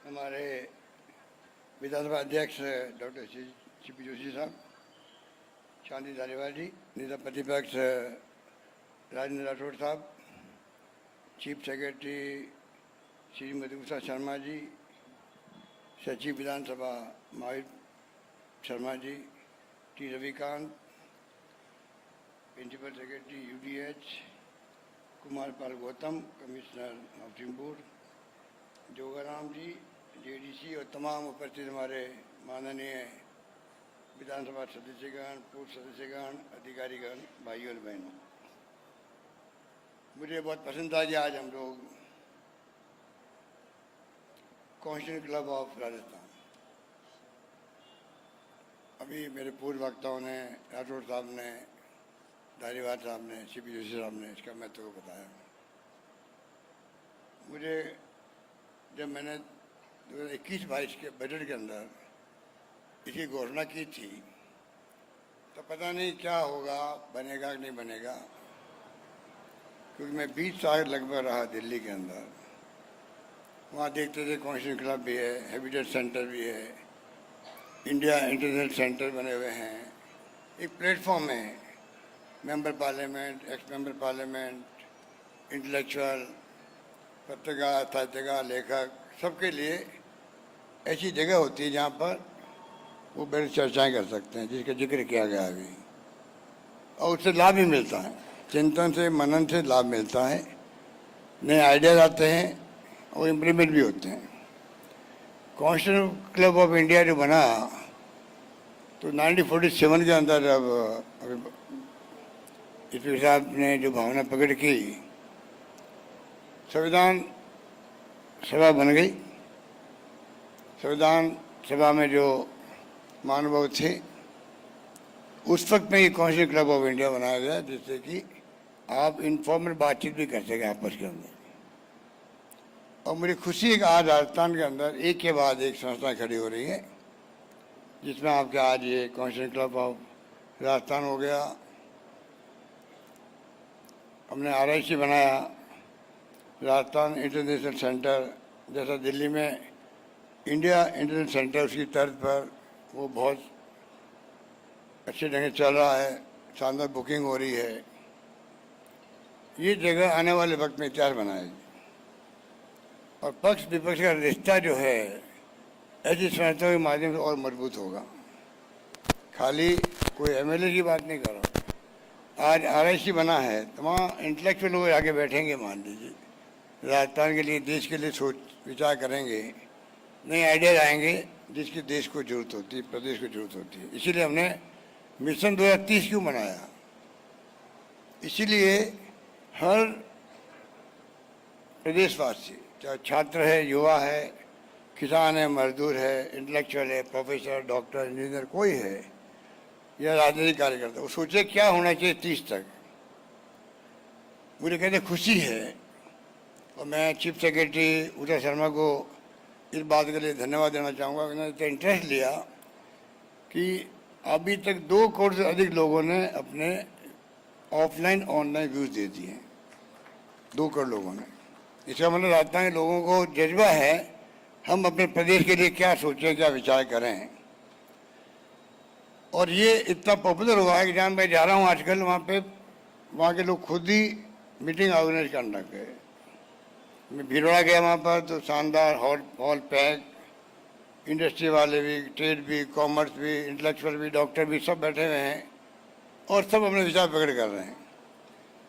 हमारे विधानसभा अध्यक्ष डॉक्टर सीपी जोशी साहब, शांति धारीवाल जी, नेता प्रतिपक्ष राजेंद्र राठौड़ साहब, चीफ सेक्रेटरी श्रीमती उषा शर्मा जी, सचिव विधानसभा Mahavir Sharma ji, T Ravikant, principal secretary UDH, Kumar Pal Gautam, commissioner housing board, Jogaram ji, JDC, और तमाम उपस्थित हमारे माननीय विधानसभा सदस्यगण, पूर्व सदस्यगण, अधिकारीगण, भाइयों और बहनों, मुझे बहुत पसंद था कि आज हम लोग कॉन्स्टिट्यूएंट क्लब ऑफ राजस्थान, अभी मेरे पूर्व वक्ताओं ने, राठौड़ साहब ने, धारीवाल साहब ने, सीपी जोशी साहब ने इसका महत्व को बताया। मुझे जब मैंने 2021-22 के बजट के अंदर इसकी घोषणा की थी तो पता नहीं क्या होगा, बनेगा कि नहीं बनेगा, क्योंकि मैं 20 साल लगभग रहा दिल्ली के अंदर। वहाँ देखते थे कॉन्स्टिट्यूएंट क्लब भी है, हैबिटेट सेंटर भी है, इंडिया इंटरनेशनल सेंटर बने हुए हैं, एक प्लेटफॉर्म है, member parliament, x member parliament, intellectual, पत्रकार, साहित्यकार, लेखक, सबके लिए ऐसी जगह होती है जहाँ पर वो बैठ चर्चाएं कर सकते हैं, जिसका जिक्र किया गया अभी, और उससे लाभ भी मिलता है, चिंतन से, मनन से लाभ मिलता है, नए आइडियाज आते हैं और इम्प्लीमेंट भी होते हैं। कॉन्स्टिट्यूएंट क्लब ऑफ इंडिया जो बना तो 1947 के अंदर अब स्पीकर साहब ने जो भावना प्रकट की, संविधान सभा बन गई। संविधान सभा में जो महानुभाव थे, उस वक्त में ये कॉन्स्टिट्यूएंट क्लब ऑफ इंडिया बनाया गया, जिससे कि आप इनफॉर्मल बातचीत भी कर सकें आपस के अंदर। और मुझे खुशी है कि आज राजस्थान के अंदर एक के बाद एक संस्था खड़ी हो रही है, जिसमें आपके आज ये कॉन्स्टिट्यूएंट क्लब ऑफ राजस्थान हो गया, हमने RIC बनाया, राजस्थान इंटरनेशनल सेंटर, जैसा दिल्ली में इंडिया इंटरनेट सेंटर उसकी तर्ज पर वो बहुत अच्छे ढंग से चल रहा है, शानदार बुकिंग हो रही है। ये जगह आने वाले वक्त में इतिहास बनाएगी और पक्ष विपक्ष का रिश्ता जो है ऐसी संस्थाओं के माध्यम से और मजबूत होगा। खाली कोई एमएलए की बात नहीं कर रहा। आज आरआईसी बना है, तमाम इंटेलेक्चुअल लोग आगे बैठेंगे, मान लीजिए राजस्थान के लिए, देश के लिए सोच विचार करेंगे, नए आइडिया आएंगे जिसकी देश को जरूरत होती है, प्रदेश को जरूरत होती है। इसीलिए हमने मिशन 2030 क्यों बनाया? इसीलिए हर प्रदेशवासी, चाहे छात्र है, युवा है, किसान है, मजदूर है, इंटेलेक्चुअल है, प्रोफेसर, डॉक्टर, इंजीनियर, कोई है या राजनीतिक कार्यकर्ता, वो सोचे क्या होना चाहिए 30 तक। मुझे कहते खुशी है और मैं चीफ सेक्रेटरी उदय शर्मा को इस बात के लिए धन्यवाद देना चाहूँगा। उन्होंने इतना इंटरेस्ट लिया कि अभी तक 2 करोड़ से अधिक लोगों ने अपने ऑफलाइन ऑनलाइन व्यूज दे दिए हैं, 2 करोड़ लोगों ने। इसका मतलब राजस्थान के लोगों को जज्बा है हम अपने प्रदेश के लिए क्या सोचें, क्या विचार करें। और ये इतना पॉपुलर हुआ है कि जहाँ मैं जा रहा हूँ आजकल वहाँ पे वहाँ के लोग खुद ही मीटिंग ऑर्गेनाइज करने लग गए। मैं भीलवाड़ा गया, वहाँ पर तो शानदार हॉल पैक, इंडस्ट्री वाले भी, ट्रेड भी, कॉमर्स भी, इंटेलेक्चुअल भी, डॉक्टर भी, सब बैठे हुए हैं और सब अपने विचार प्रकट कर रहे हैं।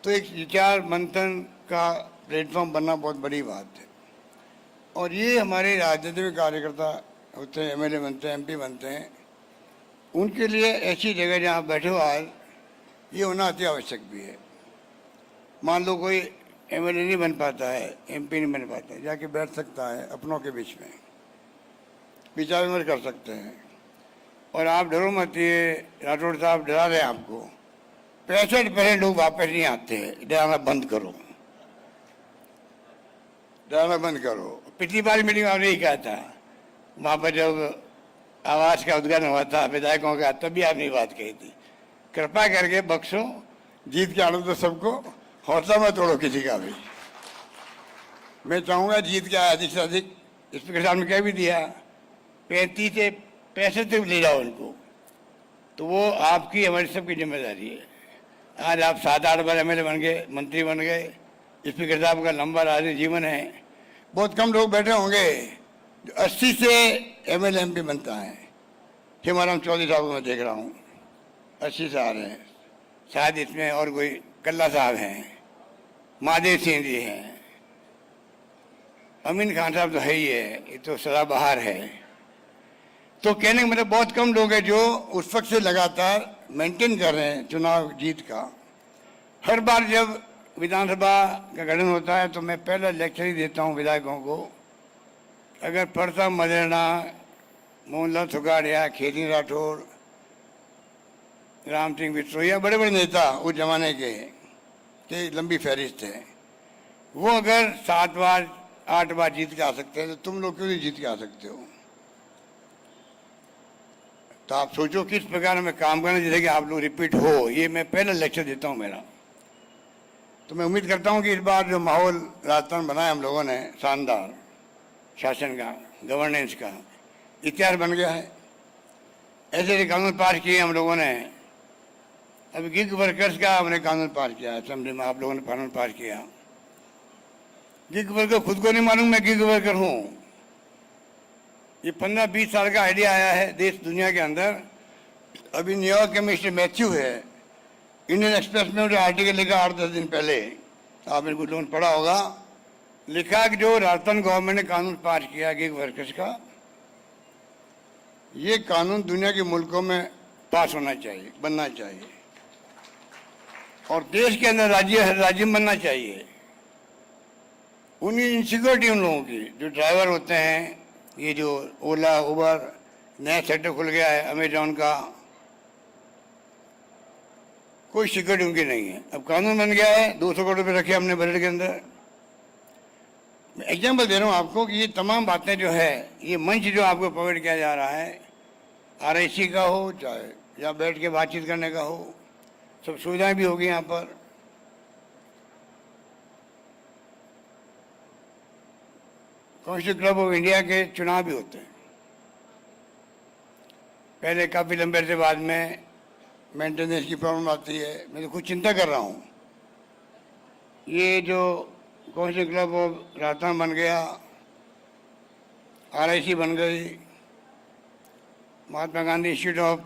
तो एक विचार मंथन का प्लेटफॉर्म बनना बहुत बड़ी बात है। और ये हमारे राजनीतिक कार्यकर्ता होते हैं, एमएलए बनते हैं, एमपी बनते हैं, उनके लिए ऐसी जगह जहाँ बैठे हो आज, ये होना अति आवश्यक भी है। मान लो कोई एमएलए नहीं बन पाता है, एमपी नहीं बन पाता है, जाके बैठ सकता है, अपनों के बीच में विचार विमर्श कर सकते हैं। और आप डरो मत, ये राठौड़ साहब डरा रहे हैं आपको। 65% लोग वापस नहीं आते हैं। डराना बंद करो, डराना बंद करो। पिछली बार मीटिंग में आपने यही कहा था, वहाँ पर जब आवास का उद्घाटन हुआ था विधायकों का, तभी आपने ये बात कही थी। कृपा करके बख्शो, जीत के आनंद तो सबको, हौसला मत तोड़ो किसी का भी। मैं चाहूँगा जीत के अधिक से अधिक, स्पीकर साहब ने कह भी दिया 35 से 65 तक ले जाओ उनको, तो वो आपकी हमारी सबकी जिम्मेदारी है। आज आप 7-8 बार एमएलए बन गए, मंत्री बन गए, स्पीकर साहब का लंबा राजनीतिक जीवन है। बहुत कम लोग बैठे होंगे जो 80 से एमएलए एमपी बनता है। हिमाराम चौधरी साहब को मैं देख रहा हूँ 80 से आ रहे हैं, शायद इसमें और कोई कल्ला साहब हैं, महादेव सिंह जी हैं, अमीन खान साहब तो है ही है, ये तो सदाबहार है। तो कहने का मतलब बहुत कम लोग हैं जो उस वक्त से लगातार मेंटेन कर रहे हैं चुनाव जीत का। हर बार जब विधानसभा का गठन होता है तो मैं पहला लेक्चर ही देता हूँ विधायकों को। अगर परसा मदेरना, मोहनलाल सुगाड़िया, खेती राठौड़, राम सिंह बिट्रोया, बड़े बड़े नेता उस जमाने के लंबी फहरिस्त है, वो अगर 7 बार 8 बार जीत के आ सकते हैं तो तुम लोग क्यों नहीं जीत के आ सकते हो? तो आप सोचो किस प्रकार हमें काम करना जिससे कि आप लोग रिपीट हो। ये मैं पहला लेक्चर देता हूँ मेरा। तो मैं उम्मीद करता हूँ कि इस बार जो माहौल राजस्थान बनाया हम लोगों ने, शानदार शासन का, गवर्नेंस का, इतिहास बन गया है। ऐसे कानून पास किए हम लोगों ने। अभी गिग वर्कर्स का हमने कानून पास किया, असेंबली में आप लोगों ने कानून पास किया। गिग वर्कर खुद को नहीं मालूम मैं गिग वर्कर हूँ। ये 15-20 साल का आइडिया आया है देश दुनिया के अंदर। अभी न्यूयॉर्क के मिस्टर मैथ्यू है, इंडियन एक्सप्रेस में उन्होंने आर्टिकल लिखा 8-10 दिन पहले, आपने कुछ लोगों ने पढ़ा होगा, लिखा कि जो राजस्थान गवर्नमेंट ने कानून पास किया गिग वर्कर्स का, ये कानून दुनिया के मुल्कों में पास होना चाहिए, बनना चाहिए और देश के अंदर राज्य बनना चाहिए। उन्हीं इनसिक्योरिटी उन लोगों की जो ड्राइवर होते हैं, ये जो ओला उबर नया सेक्टर खुल गया है, अमेजॉन का, कोई सिक्योरिटी उनकी नहीं है। अब कानून बन गया है, 200 करोड़ रुपये रखे हमने बजट के अंदर। मैं एग्जाम्पल दे रहा हूँ आपको कि ये तमाम बातें जो है, ये मंच जो आपको प्रोवाइड किया जा रहा है, आरआईसी का हो चाहे या बैठ के बातचीत करने का हो, सब सुविधाएं भी होगी यहाँ पर। कॉन्स्टिट्यूशन क्लब ऑफ इंडिया के चुनाव भी होते हैं। पहले काफ़ी लंबे से बाद में मेंटेनेंस की प्रॉब्लम आती है। मैं तो कुछ चिंता कर रहा हूँ। ये जो कॉन्स्टिट्यूशन क्लब ऑफ राजस्थान बन गया, RIC बन गई, Mahatma Gandhi institute of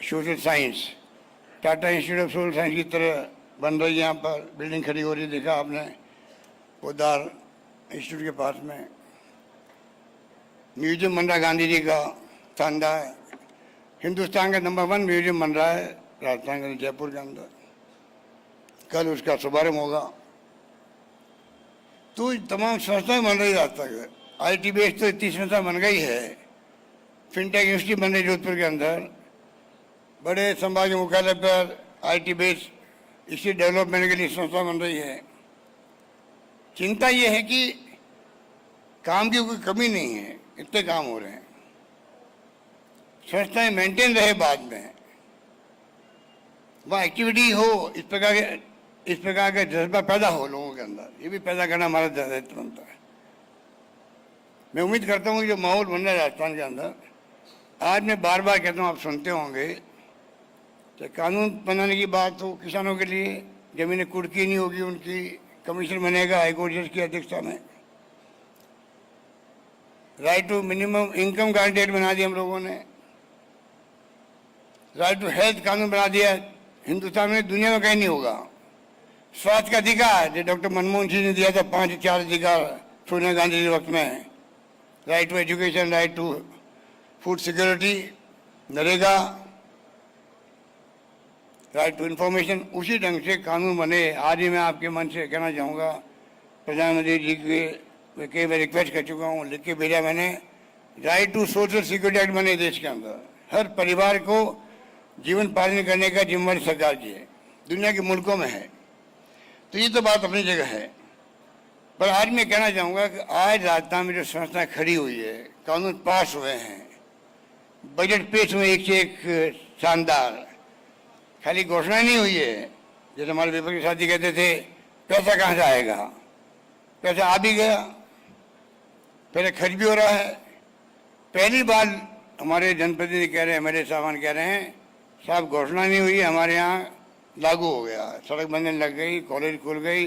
social science, Tata institute of social science की तरह बन रही है। यहाँ पर बिल्डिंग खड़ी हो रही, देखा आपने, पोदार इंस्टीट्यूट के पास में। म्यूजियम बन रहा है गांधी जी का, शानदार। हिंदुस्तान का नंबर 1 म्यूजियम बन रहा है राजस्थान के जयपुर के अंदर। कल उसका शुभारंभ होगा। तो तमाम संस्थाएं बन रही राजस्थान के। IT बेस तो इतनी संस्था बन गई है। फिनटेक यूनिवर्सिटी बन रही जोधपुर के अंदर। बड़े संभागीय मुख्यालय पर IT बेस इसी डेवलपमेंट के लिए संस्था बन रही है। चिंता ये है कि काम की कोई कमी नहीं है, इतने काम हो रहे हैं। संस्थाएं मेंटेन रहे, बाद में वहाँ एक्टिविटी हो, इस प्रकार का जज्बा पैदा हो लोगों के अंदर, ये भी पैदा करना हमारा दायित्व बनता है। मैं उम्मीद करता हूँ कि जो माहौल बन रहा है राजस्थान के अंदर, आज मैं बार बार कहता हूँ, आप सुनते होंगे, चाहे कानून बनाने की बात हो, किसानों के लिए जमीनें कुर्की नहीं होगी, उनकी कमीशन बनेगा हाईकोर्ट जज की अध्यक्षता में। Right to minimum income guaranteed बना दिया हम लोगों ने। राइट टू हेल्थ कानून बना दिया, हिंदुस्तान में, दुनिया में कहीं नहीं होगा। स्वास्थ्य का अधिकार जो डॉक्टर मनमोहन सिंह ने दिया था, 5-4 अधिकार सोनिया गांधी के वक्त में। Right to education, right to food security, NREGA, right to information, उसी ढंग से कानून बने। आज ही मैं आपके मन से कहना चाहूँगा, प्रधानमंत्री जी के कई बार रिक्वेस्ट कर चुका हूँ, लिख के भेजा मैंने। Right to social security act बने देश के अंदर। हर परिवार को जीवन पालन करने का जिम्मेदारी सरकार की है, दुनिया के मुल्कों में है। तो ये तो बात अपनी जगह है। पर आज मैं कहना चाहूँगा कि आज राजस्थान में जो संस्थाएं खड़ी हुई है, कानून पास हुए हैं, बजट पेश हुए एक से एक शानदार, खाली घोषणा नहीं हुई है। जैसे हमारे विपक्षी साथी कहते थे, पैसा कहाँ से आएगा? पैसा आ भी गया, पहले खर्च भी हो रहा है। पहली बार हमारे जनप्रतिनिधि कह रहे हैं, मेरे साहबान कह रहे हैं, साहब घोषणा नहीं हुई, हमारे यहाँ लागू हो गया। सड़क बनने लग गई, कॉलेज खुल गई,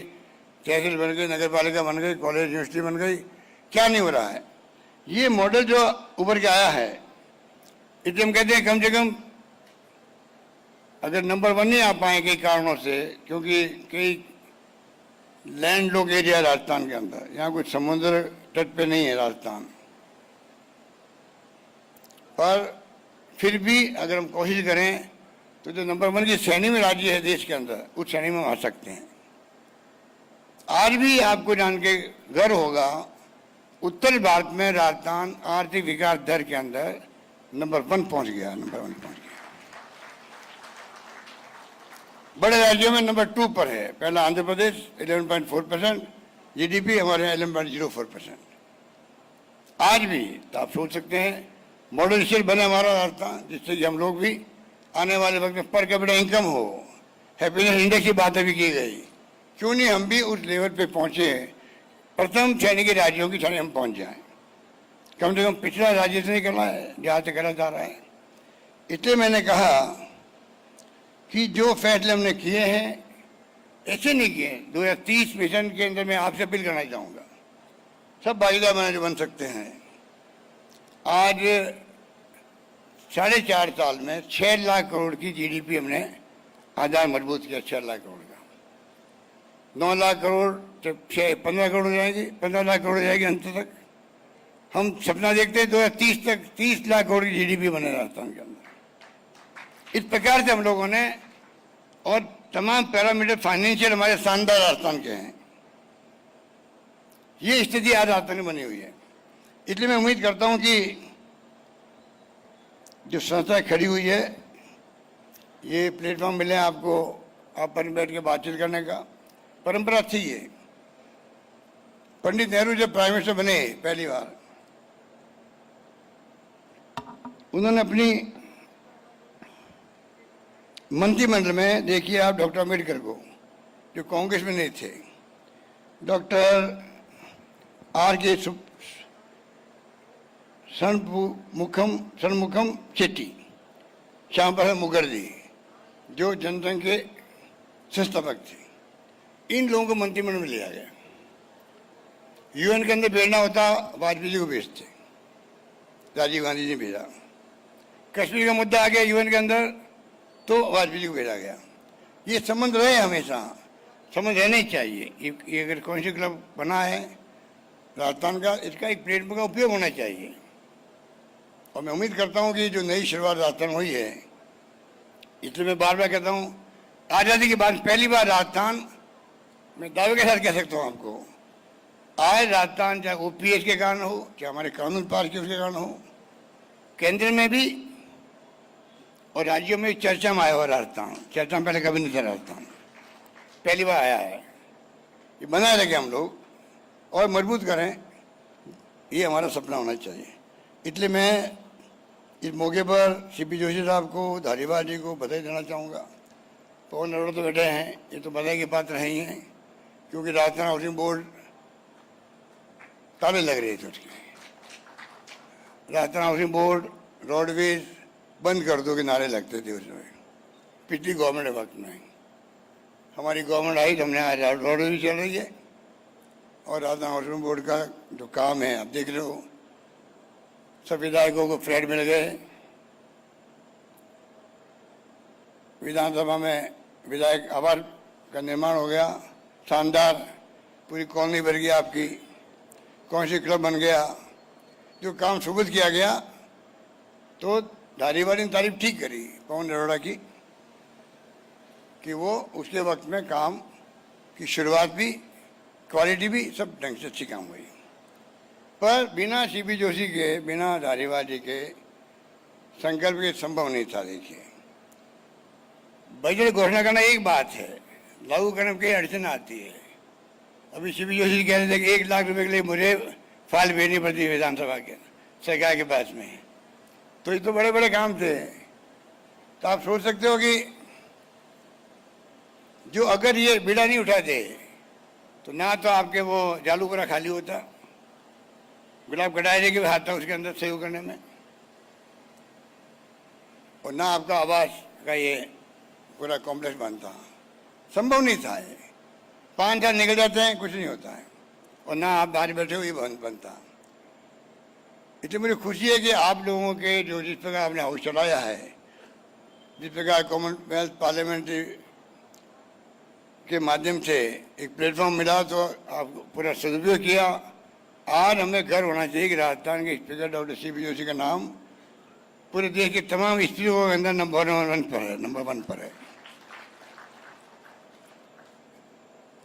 तहसील बन गई, नगर पालिका बन गई, कॉलेज यूनिवर्सिटी बन गई। क्या नहीं हो रहा है? ये मॉडल जो उभर के आया है, इसलिए हम कहते हैं कम से कम अगर नंबर 1 नहीं आ पाए कई कारणों से, क्योंकि कई लैंड लॉक एरिया राजस्थान के अंदर, यहाँ कुछ समुद्र तट पे नहीं है राजस्थान, पर फिर भी अगर हम कोशिश करें तो जो नंबर 1 की श्रेणी में राज्य है देश के अंदर, उस श्रेणी में आ सकते हैं। आज भी आपको जान के गर्व होगा, उत्तर भारत में राजस्थान आर्थिक विकास दर के अंदर नंबर 1 पहुंच गया, नंबर 1 पहुंच गया। बड़े राज्यों में नंबर 2 पर है। पहला आंध्र प्रदेश 11.4%, GDP हमारे 11.04%। आज भी तो आप सोच सकते हैं मॉडल स्टेट बने हमारा राजस्थान, जिससे कि हम लोग भी आने वाले वक्त में पर कैपिटा इनकम हो, हैप्पीनेस इंडेक्स की बात अभी की गई, क्यों नहीं हम भी उस लेवल पे पहुंचे, प्रथम श्रेणी के राज्यों की श्रेणी हम पहुंच जाएं। कम से कम पिछड़ा राज्य से निकला है जहाँ से करा जा रहा है। इसलिए मैंने कहा कि जो फैसले हमने किए हैं ऐसे नहीं किए। 2030 मिशन के अंदर मैं आपसे अपील करना चाहूँगा, सब भागीदार बन सकते हैं। आज 4.5 साल में 6 लाख करोड़ की GDP हमने आधार मजबूत किया, 6 लाख करोड़ का। 9 लाख करोड़ 15 करोड़ हो जाएगी, 15 लाख करोड़ हो जाएगी अंत तक। हम सपना देखते हैं 2030 तक 30 लाख करोड़ की GDP बने राजस्थान के अंदर। इस प्रकार से हम लोगों ने, और तमाम पैरामीटर फाइनेंशियल हमारे शानदार राजस्थान के हैं। ये स्थिति आज राजस्थान में बनी हुई है। इसलिए मैं उम्मीद करता हूं कि जो संस्था खड़ी हुई है, ये प्लेटफॉर्म मिले आपको, आप पर बैठ के बातचीत करने का, परंपरा थी ये। पंडित नेहरू जब प्राइम मिनिस्टर बने पहली बार, उन्होंने अपनी मंत्रिमंडल में, देखिए आप, डॉक्टर अम्बेडकर को, जो कांग्रेस में नहीं थे, डॉक्टर R.K. षणमुखम शेट्टी, श्याम प्रसाद मुखर्जी, जो जनसंघ के संस्थापक थे, इन लोगों को मंत्रिमंडल में लिया गया। यूएन के अंदर भेजना होता वाजपेयी जी को भेजते, राजीव गांधी जी ने भेजा। कश्मीर का मुद्दा आ गया यूएन के अंदर तो वाजपेयी जी को भेजा गया। ये संबंध रहे, हमेशा संबंध रहने ही चाहिए। ये अगर कौन क्लब बना है राजस्थान का, इसका एक प्लेटफॉर्म का उपयोग होना चाहिए। और मैं उम्मीद करता हूँ कि जो नई शुरुआत राजस्थान हुई है, इसलिए मैं बार बार कहता हूँ, आज़ादी के बाद पहली बार राजस्थान, मैं दावे के साथ कह सकता हूँ आपको, आज राजस्थान चाहे ओपीएस के कारण हो, चाहे हमारे कानून पास के उसके कारण हो, केंद्र में भी और राज्यों में चर्चा में आया हुआ राजस्थान। चर्चा में पहले कभी नहीं था राजस्थान, पहली बार आया है। ये बनाए रखें हम लोग और मजबूत करें, ये हमारा सपना होना चाहिए। इसलिए मैं इस मौके पर सीपी जोशी साहब को, धारीवाल जी को बधाई देना चाहूँगा। पवन नरोड़ा तो बैठे हैं, ये तो बधाई के पात्र नहीं हैं, क्योंकि राजस्थान हाउसिंग बोर्ड ताले लग रहे थे उसके। राजस्थान हाउसिंग बोर्ड, रोडवेज बंद कर दो के नारे लगते थे उसमें, पिछली गवर्नमेंट वक्त में। हमारी गवर्नमेंट आई तो हमने रोडवेज भी चल रही है और राजस्थान हाउसिंग बोर्ड का जो काम है, आप देख रहे हो, सब विधायकों को फ्लैट मिल गए। विधानसभा में विधायक आवास का निर्माण हो गया, शानदार, पूरी कॉलोनी भर गई आपकी, कौन क्लब बन गया। जो काम सुबुत किया गया तो धारीवाल ने तारीफ ठीक करी पवन नरोड़ा की, कि वो उसके वक्त में काम की शुरुआत भी, क्वालिटी भी सब ढंग से अच्छी काम हुई। पर बिना सीपी जोशी के, बिना धारीवाल जी के संकल्प के संभव नहीं था। देखिए, बजट घोषणा करना एक बात है, लागू करने में कई अड़चन आती है। अभी सीपी जोशी कह रहे थे कि 1 लाख रुपए के लिए मुझे फाइल भेजनी पड़ती है विधानसभा के सरकार के पास में, तो ये तो बड़े बड़े काम थे। तो आप सोच सकते हो कि जो अगर ये बीड़ा नहीं उठाते तो ना तो आपके वो जालूपुरा खाली होता, गुलाब कटाए जी के हाथ था उसके अंदर सहयोग करने में, और ना आपका आवास का ये पूरा कॉम्प्लेक्स बनता। संभव नहीं था। ये 5 साल निकल जाते हैं, कुछ नहीं होता है, और ना आप बाहर बैठे हो ये बनता। इसलिए मुझे खुशी है कि आप लोगों के जो जिस प्रकार आपने हाउस चलाया है, जिस प्रकार कॉमनवेल्थ पार्लियामेंट्री के माध्यम से एक प्लेटफॉर्म मिला, तो आप पूरा सदुपयोग किया। आज हमें गर्व होना चाहिए कि राजस्थान के स्पीकर डॉक्टर सीपी जोशी का नाम पूरे देश के तमाम स्पीकरों के अंदर नंबर 1 पर है।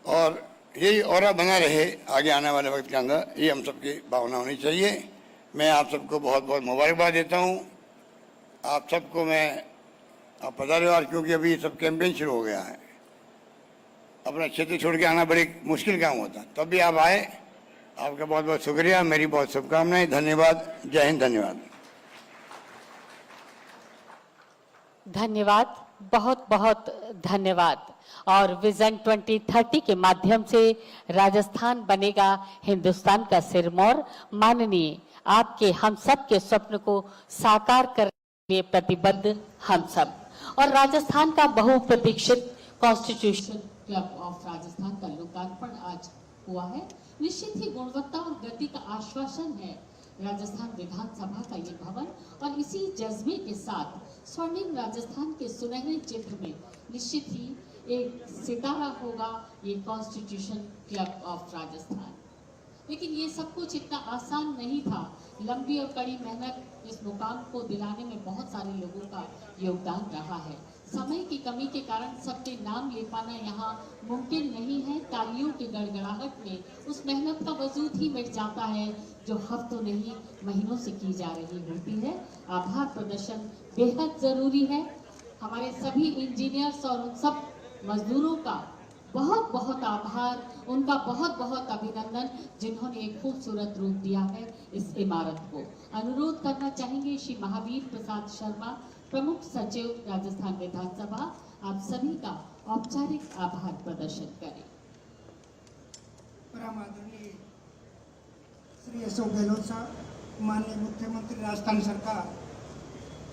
और यही ऑरा बना रहे आगे आने वाले वक्त के अंदर, ये हम सबकी भावना होनी चाहिए। मैं आप सबको बहुत बहुत मुबारकबाद देता हूँ। आप सबको मैं, आप पधारे आज, क्योंकि अभी सब कैंपेन शुरू हो गया है। अपना क्षेत्र छोड़ के आना बड़ी मुश्किल काम होता, तब भी आप आए, आपका बहुत बहुत शुक्रिया, मेरी बहुत शुभकामनाएं, धन्यवाद, जय हिंद, धन्यवाद। धन्यवाद, बहुत बहुत धन्यवाद। और विजन 2030 के माध्यम से राजस्थान बनेगा हिंदुस्तान का सिरमौर। माननीय, आपके हम सब के स्वप्न को साकार करने के लिए प्रतिबद्ध हम सब, और राजस्थान का बहुप्रतीक्षित कॉन्स्टिट्यूशन क्लब ऑफ राजस्थान का लोकार्पण आज हुआ है। निश्चित ही गुणवत्ता और गति का आश्वासन है राजस्थान विधानसभा का ये भवन, और इसी जज्बे के साथ स्वर्णिम राजस्थान के सुनहरे चित्र में निश्चित ही एक सितारा होगा ये कॉन्स्टिट्यूशन क्लब ऑफ राजस्थान। लेकिन ये सब कुछ इतना आसान नहीं था। लंबी और कड़ी मेहनत इस मुकाम को दिलाने में बहुत सारे लोगों का योगदान रहा है। समय की कमी के कारण सबके नाम ले पाना यहाँ मुमकिन नहीं है। तालियों की गड़गड़ाहट में उस मेहनत का वजूद ही मिट जाता है जो हफ्तों नहीं महीनों से की जा रही होती है। आभार प्रदर्शन बेहद जरूरी है। हमारे सभी इंजीनियर्स और उन सब मजदूरों का बहुत बहुत आभार, उनका बहुत बहुत अभिनंदन जिन्होंने एक खूबसूरत रूप दिया है इस इमारत को। अनुरोध करना चाहेंगे श्री महावीर प्रसाद शर्मा, प्रमुख सचिव राजस्थान विधानसभा, आप सभी का औपचारिक आभार प्रदर्शन करें। परम आदरणीय श्री अशोक गहलोत साहब, माननीय मुख्यमंत्री राजस्थान सरकार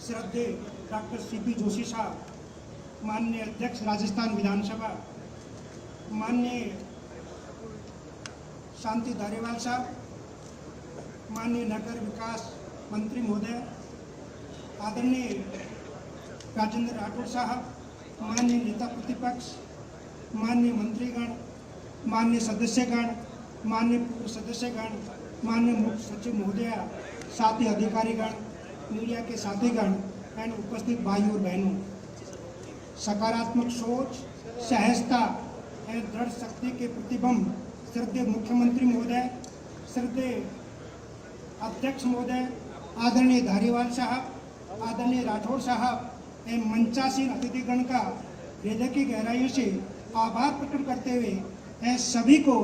श्रद्धेय डॉक्टर सीपी जोशी साहब, माननीय अध्यक्ष राजस्थान विधानसभा माननीय शांति धारीवाल साहब, माननीय नगर विकास मंत्री महोदय आदरणीय राजेंद्र राठौर साहब, माननीय नेता प्रतिपक्ष, माननीय मंत्रीगण, माननीय सदस्यगण, माननीय पूर्व सदस्यगण, माननीय मुख्य सचिव महोदया, साथी अधिकारीगण, मीडिया के साथीगण एंड उपस्थित भाई और बहनों, सकारात्मक सोच, सहजता एवं दृढ़ शक्ति के प्रतिबिंब श्रद्धेय मुख्यमंत्री महोदय, श्रद्धेय अध्यक्ष महोदय, आदरणीय धारीवाल साहब, आदरणीय राठौर साहब एवं मंचासीन अतिथिगण का हृदय की गहराइयों से आभार प्रकट करते हुए एवं सभी को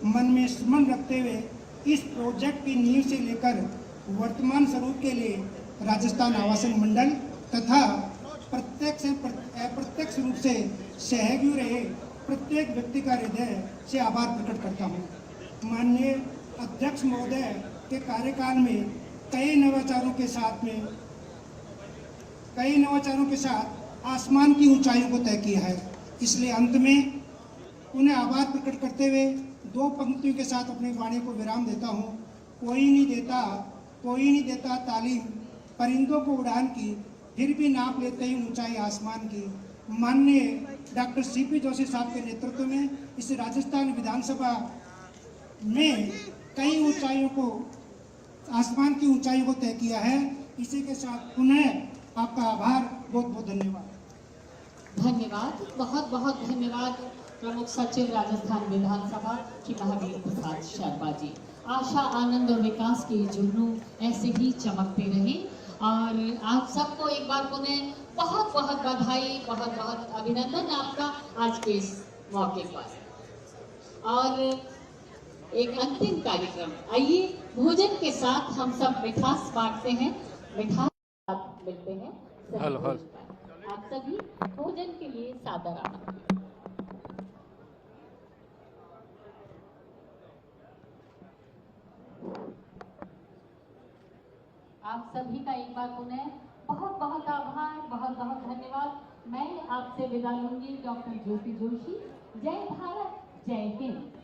मन में स्मरण रखते हुए इस प्रोजेक्ट की नींव से लेकर वर्तमान स्वरूप के लिए राजस्थान आवासन मंडल तथा प्रत्यक्ष अप्रत्यक्ष रूप से सहयोगी रहे प्रत्येक व्यक्ति का हृदय से आभार प्रकट करता हूँ। माननीय अध्यक्ष महोदय के कार्यकाल में कई नवाचारों के साथ आसमान की ऊंचाइयों को तय किया है। इसलिए अंत में उन्हें आभार प्रकट करते हुए दो पंक्तियों के साथ अपनी वाणी को विराम देता हूँ। कोई नहीं देता तालीम परिंदों को उड़ान की, फिर भी नाप लेते ही ऊंचाई आसमान की। माननीय डॉक्टर सीपी जोशी साहब के नेतृत्व में इस राजस्थान विधानसभा में कई ऊंचाइयों को, आसमान की ऊंचाइयों को तय किया है। इसी के साथ पुनः आपका आभार, बहुत बहुत धन्यवाद। धन्यवाद, बहुत बहुत धन्यवाद प्रमुख सचिव राजस्थान विधानसभा श्री महावीर प्रसाद शर्मा जी। आशा, आनंद और विकास के जुगनू ऐसे ही चमकते रहें और आप सबको एक बार पुनः बहुत बहुत बधाई, बहुत बहुत अभिनंदन आपका आज के इस मौके पर। और एक अंतिम कार्यक्रम, आइए भोजन के साथ हम सब मिठास बांटते हैं, मिठास के साथ मिलते हैं। आप सभी भोजन के लिए सादर आमंत्रित। आप सभी का एक बार पुनः बहुत बहुत आभार, बहुत बहुत धन्यवाद। मैं आपसे विदा लूंगी डॉक्टर ज्योति जोशी। जय भारत, जय हिंद।